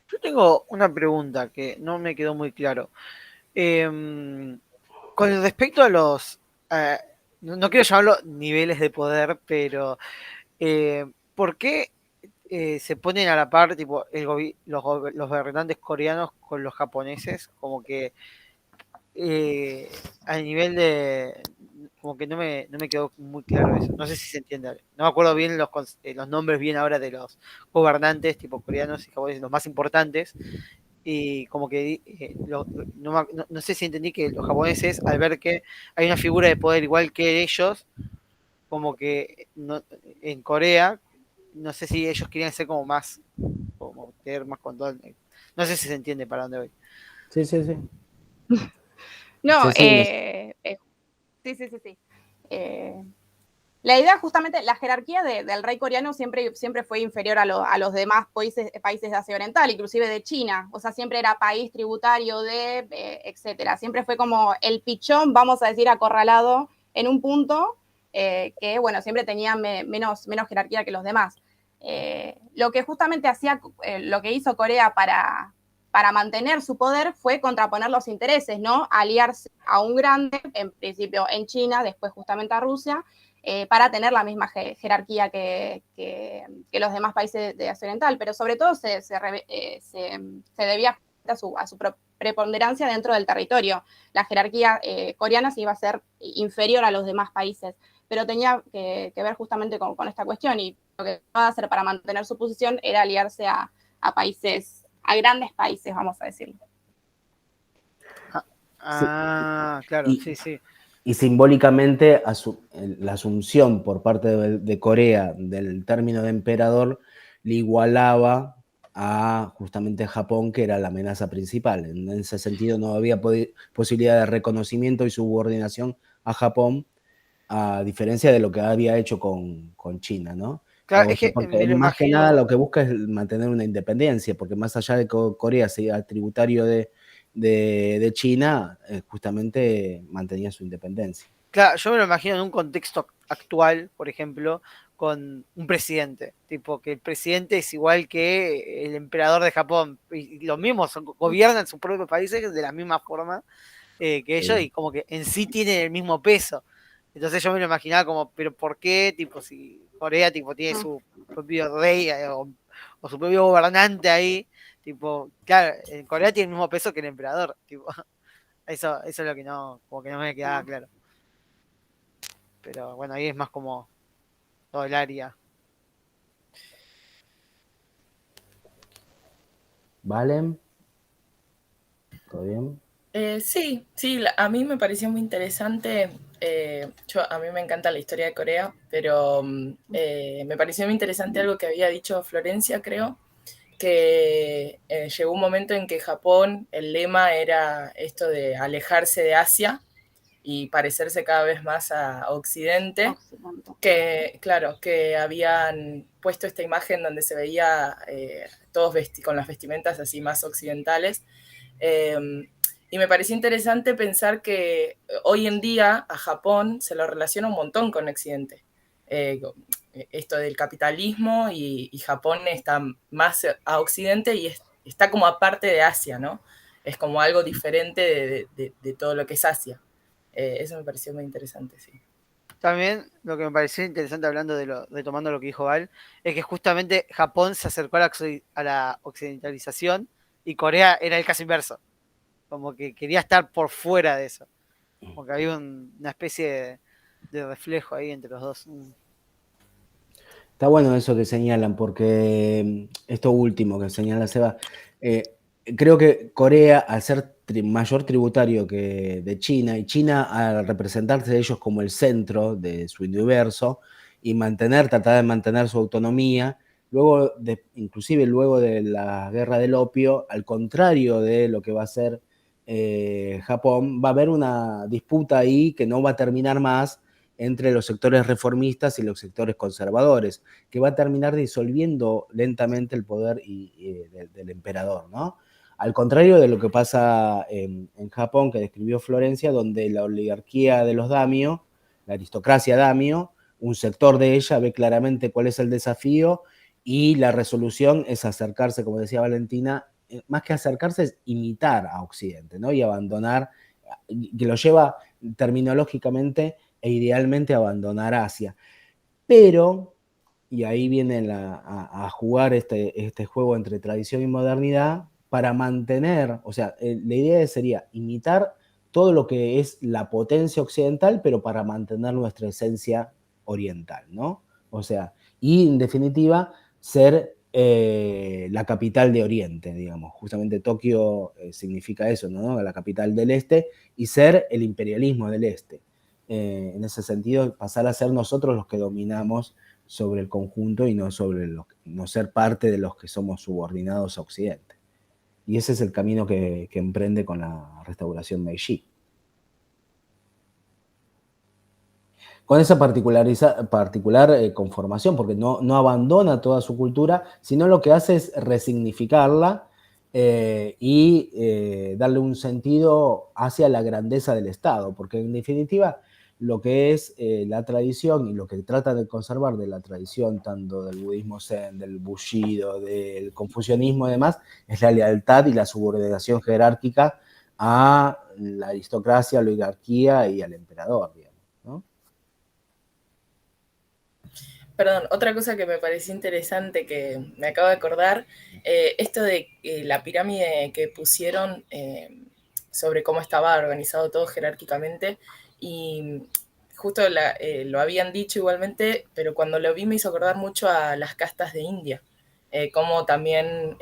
Yo tengo una pregunta que no me quedó muy claro. Con respecto a los, no quiero llamarlo niveles de poder, pero ¿por qué se ponen a la par tipo los gobernantes coreanos con los japoneses? Como que a nivel de... Como que no me quedó muy claro eso. No sé si se entiende. No me acuerdo bien los nombres bien ahora de los gobernantes tipo coreanos y japoneses, los más importantes. Y como que no sé si entendí que los japoneses, al ver que hay una figura de poder igual que ellos, como que en Corea, no sé si ellos querían ser como tener más control. No sé si se entiende para dónde voy. Sí, sí, sí. No, sí. sí. La idea, justamente, la jerarquía del rey coreano siempre fue inferior a los demás países de Asia Oriental, inclusive de China. O sea, siempre era país tributario etcétera. Siempre fue como el pichón, vamos a decir, acorralado en un punto que, bueno, siempre tenía menos jerarquía que los demás. Lo que justamente lo que hizo Corea para mantener su poder fue contraponer los intereses, ¿no? Aliarse a un grande, en principio en China, después justamente a Rusia, para tener la misma jerarquía que los demás países de Asia Oriental, pero sobre todo se debía a su preponderancia dentro del territorio. La jerarquía coreana se iba a ser inferior a los demás países, pero tenía que ver justamente con esta cuestión, y lo que iba a hacer para mantener su posición era aliarse a países, a grandes países, vamos a decirlo. Claro, sí. Y simbólicamente la asunción por parte de Corea del término de emperador le igualaba a justamente Japón, que era la amenaza principal. En ese sentido no había posibilidad de reconocimiento y subordinación a Japón, a diferencia de lo que había hecho con China, ¿no? Claro, es que porque más que nada lo que busca es mantener una independencia, porque más allá de que Corea sea tributario de China, justamente mantenía su independencia. Claro, yo me lo imagino en un contexto actual, por ejemplo, con un presidente, tipo que el presidente es igual que el emperador de Japón, y los mismos gobiernan sus propios países de la misma forma que ellos, y como que en sí tienen el mismo peso. Entonces yo me lo imaginaba como, pero ¿por qué? Tipo, si Corea tipo tiene su propio rey o su propio gobernante ahí, tipo, claro, en Corea tiene el mismo peso que el emperador, tipo, eso es lo que como que no me quedaba claro. Pero bueno, ahí es más como todo el área. ¿Valen? ¿Todo bien? Sí, a mí me pareció muy interesante. A mí me encanta la historia de Corea, pero me pareció muy interesante algo que había dicho Florencia, creo, que llegó un momento en que Japón, el lema era esto de alejarse de Asia y parecerse cada vez más a Occidente, que claro, que habían puesto esta imagen donde se veía todos con las vestimentas así más occidentales. Y me pareció interesante pensar que hoy en día a Japón se lo relaciona un montón con Occidente. Esto del capitalismo y Japón está más a Occidente y está como aparte de Asia, ¿no? Es como algo diferente de todo lo que es Asia. Eso me pareció muy interesante, sí. También lo que me pareció interesante hablando retomando lo que dijo Val, es que justamente Japón se acercó a la occidentalización y Corea era el caso inverso. Como que quería estar por fuera de eso. Como que había una especie de reflejo ahí entre los dos. Está bueno eso que señalan, porque esto último que señala Seba, creo que Corea, al ser mayor tributario que de China, y China al representarse ellos como el centro de su universo y tratar de mantener su autonomía, inclusive luego de la guerra del opio, al contrario de lo que va a ser Japón, va a haber una disputa ahí que no va a terminar más entre los sectores reformistas y los sectores conservadores, que va a terminar disolviendo lentamente el poder del emperador, ¿no? Al contrario de lo que pasa en Japón, que describió Florencia, donde la oligarquía de los daimyo, la aristocracia daimyo, un sector de ella ve claramente cuál es el desafío y la resolución es acercarse, como decía Valentina, más que acercarse es imitar a Occidente, ¿no? Y abandonar, que lo lleva terminológicamente e idealmente abandonar Asia. Pero, y ahí viene a jugar este juego entre tradición y modernidad, para mantener, o sea, la idea sería imitar todo lo que es la potencia occidental, pero para mantener nuestra esencia oriental, ¿no? O sea, y en definitiva, ser la capital de Oriente, digamos. Justamente Tokio significa eso, ¿no? La capital del este, y ser el imperialismo del este. En ese sentido, pasar a ser nosotros los que dominamos sobre el conjunto y no ser parte de los que somos subordinados a Occidente. Y ese es el camino que emprende con la restauración Meiji. Con esa particular conformación, porque no abandona toda su cultura, sino lo que hace es resignificarla y darle un sentido hacia la grandeza del Estado, porque en definitiva lo que es la tradición y lo que trata de conservar de la tradición, tanto del budismo zen, del bushido, del confucianismo y demás, es la lealtad y la subordinación jerárquica a la aristocracia, a la oligarquía y al emperador, digamos, ¿no? Perdón, otra cosa que me pareció interesante que me acabo de acordar, esto de la pirámide que pusieron sobre cómo estaba organizado todo jerárquicamente, y justo lo habían dicho igualmente, pero cuando lo vi me hizo acordar mucho a las castas de India, cómo también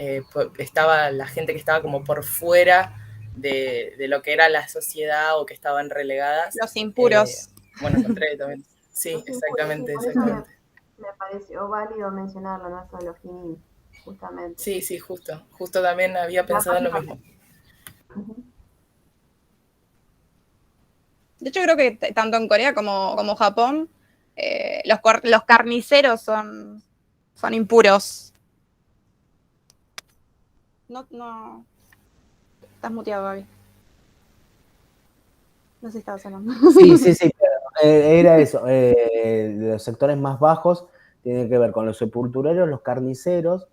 estaba la gente que estaba como por fuera de lo que era la sociedad o que estaban relegadas. Los impuros. Bueno, al contrario también. Sí, exactamente, exactamente. Me pareció válido mencionarlo, ¿no? Esto de los Jinin, justamente. Sí, justo también había pensado en lo mismo. De hecho, creo que tanto en Corea como Japón, los carniceros son impuros. No. Estás muteado, Gaby. No sé si estabas hablando. Sí, era eso. Los sectores más bajos tienen que ver con los sepultureros, los carniceros.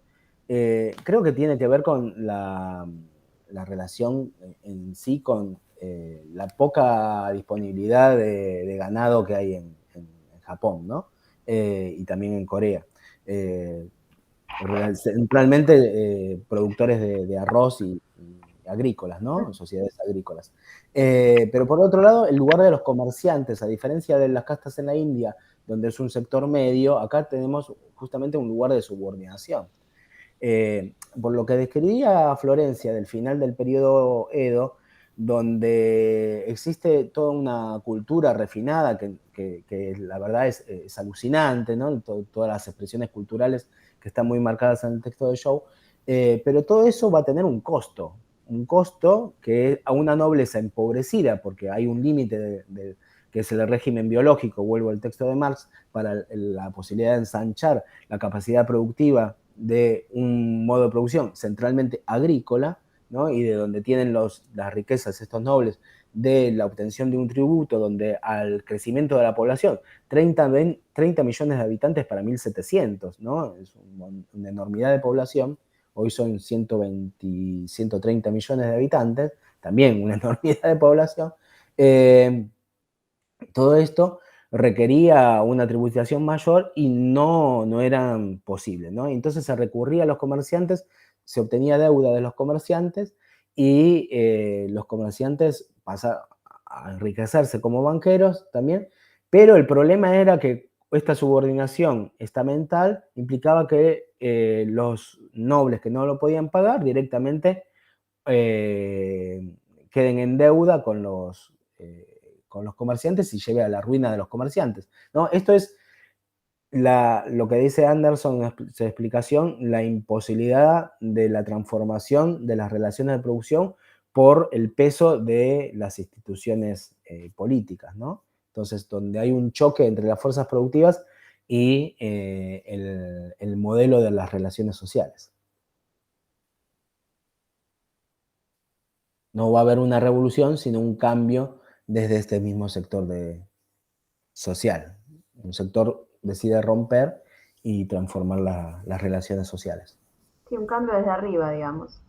Creo que tiene que ver con la relación en sí con la poca disponibilidad de ganado que hay en Japón, ¿no? Y también en Corea. Centralmente productores de arroz y agrícolas, ¿no? Sociedades agrícolas. Pero por otro lado, el lugar de los comerciantes, a diferencia de las castas en la India, donde es un sector medio, acá tenemos justamente un lugar de subordinación. Por lo que describía Florencia del final del periodo Edo, donde existe toda una cultura refinada que la verdad es alucinante, ¿no? Todas las expresiones culturales que están muy marcadas en el texto de Zhou, pero todo eso va a tener un costo que a una nobleza empobrecida, porque hay un límite que es el régimen biológico, vuelvo al texto de Marx, para la posibilidad de ensanchar la capacidad productiva de un modo de producción centralmente agrícola, ¿no? Y de donde tienen las riquezas estos nobles, de la obtención de un tributo, donde al crecimiento de la población, 30 millones de habitantes para 1700, ¿no? Es una enormidad de población. Hoy son 120, 130 millones de habitantes, también una enormidad de población. Todo esto requería una tributación mayor y no eran posibles, ¿no? Entonces se recurría a los comerciantes, se obtenía deuda de los comerciantes y los comerciantes pasaron a enriquecerse como banqueros también, pero el problema era que esta subordinación estamental implicaba que los nobles que no lo podían pagar directamente queden en deuda con los comerciantes y lleve a la ruina de los comerciantes, ¿no? Esto es lo que dice Anderson en su explicación, la imposibilidad de la transformación de las relaciones de producción por el peso de las instituciones políticas, ¿no? Entonces, donde hay un choque entre las fuerzas productivas y el modelo de las relaciones sociales. No va a haber una revolución, sino un cambio desde este mismo sector social. Un sector decide romper y transformar las relaciones sociales. Sí, un cambio desde arriba, digamos.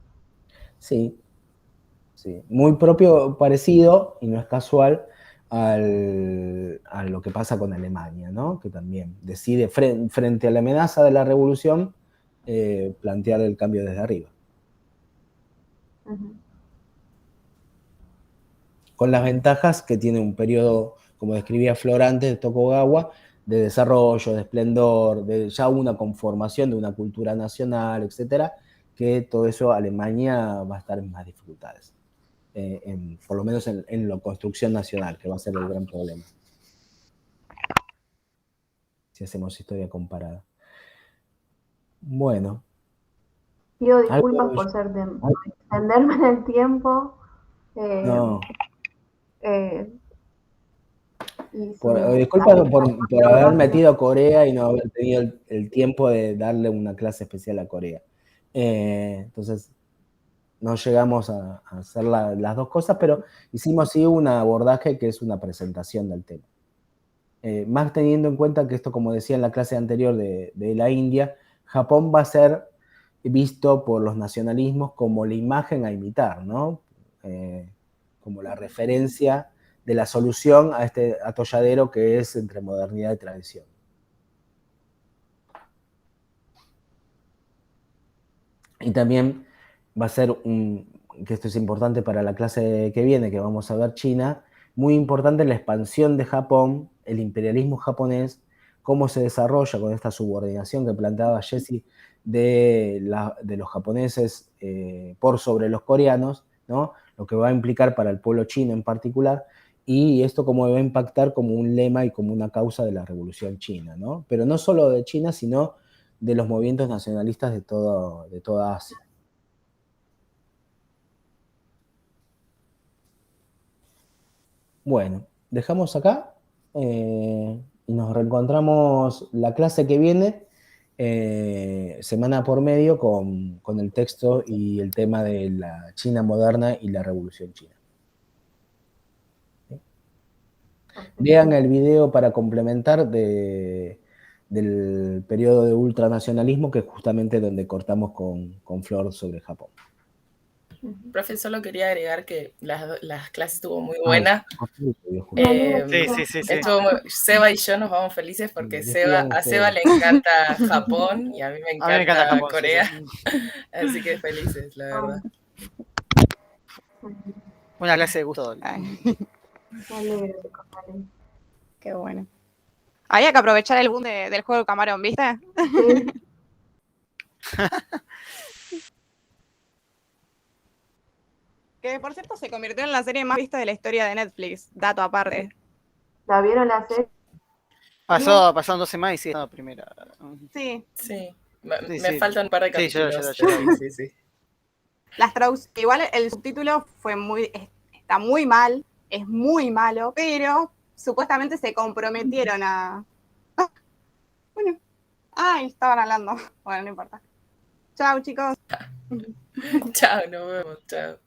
Sí, sí. Muy propio, parecido, y no es casual, a lo que pasa con Alemania, ¿no? Que también decide, frente a la amenaza de la revolución, plantear el cambio desde arriba. Uh-huh. Con las ventajas que tiene un periodo, como describía Flor antes, de Tokugawa, de desarrollo, de esplendor, de ya una conformación de una cultura nacional, etcétera, que todo eso Alemania va a estar en más dificultades, por lo menos en la construcción nacional, que va a ser el gran problema, si hacemos historia comparada. Bueno. Pido disculpas por extenderme en el tiempo. No. Disculpas por haber metido a Corea y no haber tenido el tiempo de darle una clase especial a Corea. Entonces, no llegamos a hacer las dos cosas, pero hicimos sí un abordaje que es una presentación del tema. Más teniendo en cuenta que esto, como decía en la clase anterior de la India, Japón va a ser visto por los nacionalismos como la imagen a imitar, ¿no? Como la referencia de la solución a este atolladero que es entre modernidad y tradición. Y también va a ser que esto es importante para la clase que viene, que vamos a ver China, muy importante la expansión de Japón, el imperialismo japonés, cómo se desarrolla con esta subordinación que planteaba Jesse de los japoneses por sobre los coreanos, ¿no? Lo que va a implicar para el pueblo chino en particular, y esto cómo va a impactar como un lema y como una causa de la revolución china, ¿no? Pero no solo de China, sino de los movimientos nacionalistas de toda Asia. Bueno, dejamos acá y nos reencontramos la clase que viene, semana por medio, con el texto y el tema de la China moderna y la Revolución China. Vean el video para complementar del periodo de ultranacionalismo, que es justamente donde cortamos con Flor sobre Japón. Profe, solo quería agregar que las clases estuvo muy buenas. Sí. Seba y yo nos vamos felices porque a Seba le encanta Japón y a mí me encanta Japón, Corea. Sí. Así que felices, la verdad. Una clase de gusto. Qué bueno. Había que aprovechar el boom del juego del camarón, ¿viste? Sí. Que por cierto se convirtió en la serie más vista de la historia de Netflix, dato aparte. ¿La vieron la serie? Pasaron 2 semanas y sí, la primera. Sí. Me faltan un par de capítulos. Sí. Las igual el subtítulo está muy mal, es muy malo, pero supuestamente se comprometieron a... Bueno. Estaban hablando. Bueno, no importa. Chao, chicos. Chao, nos vemos. Chao.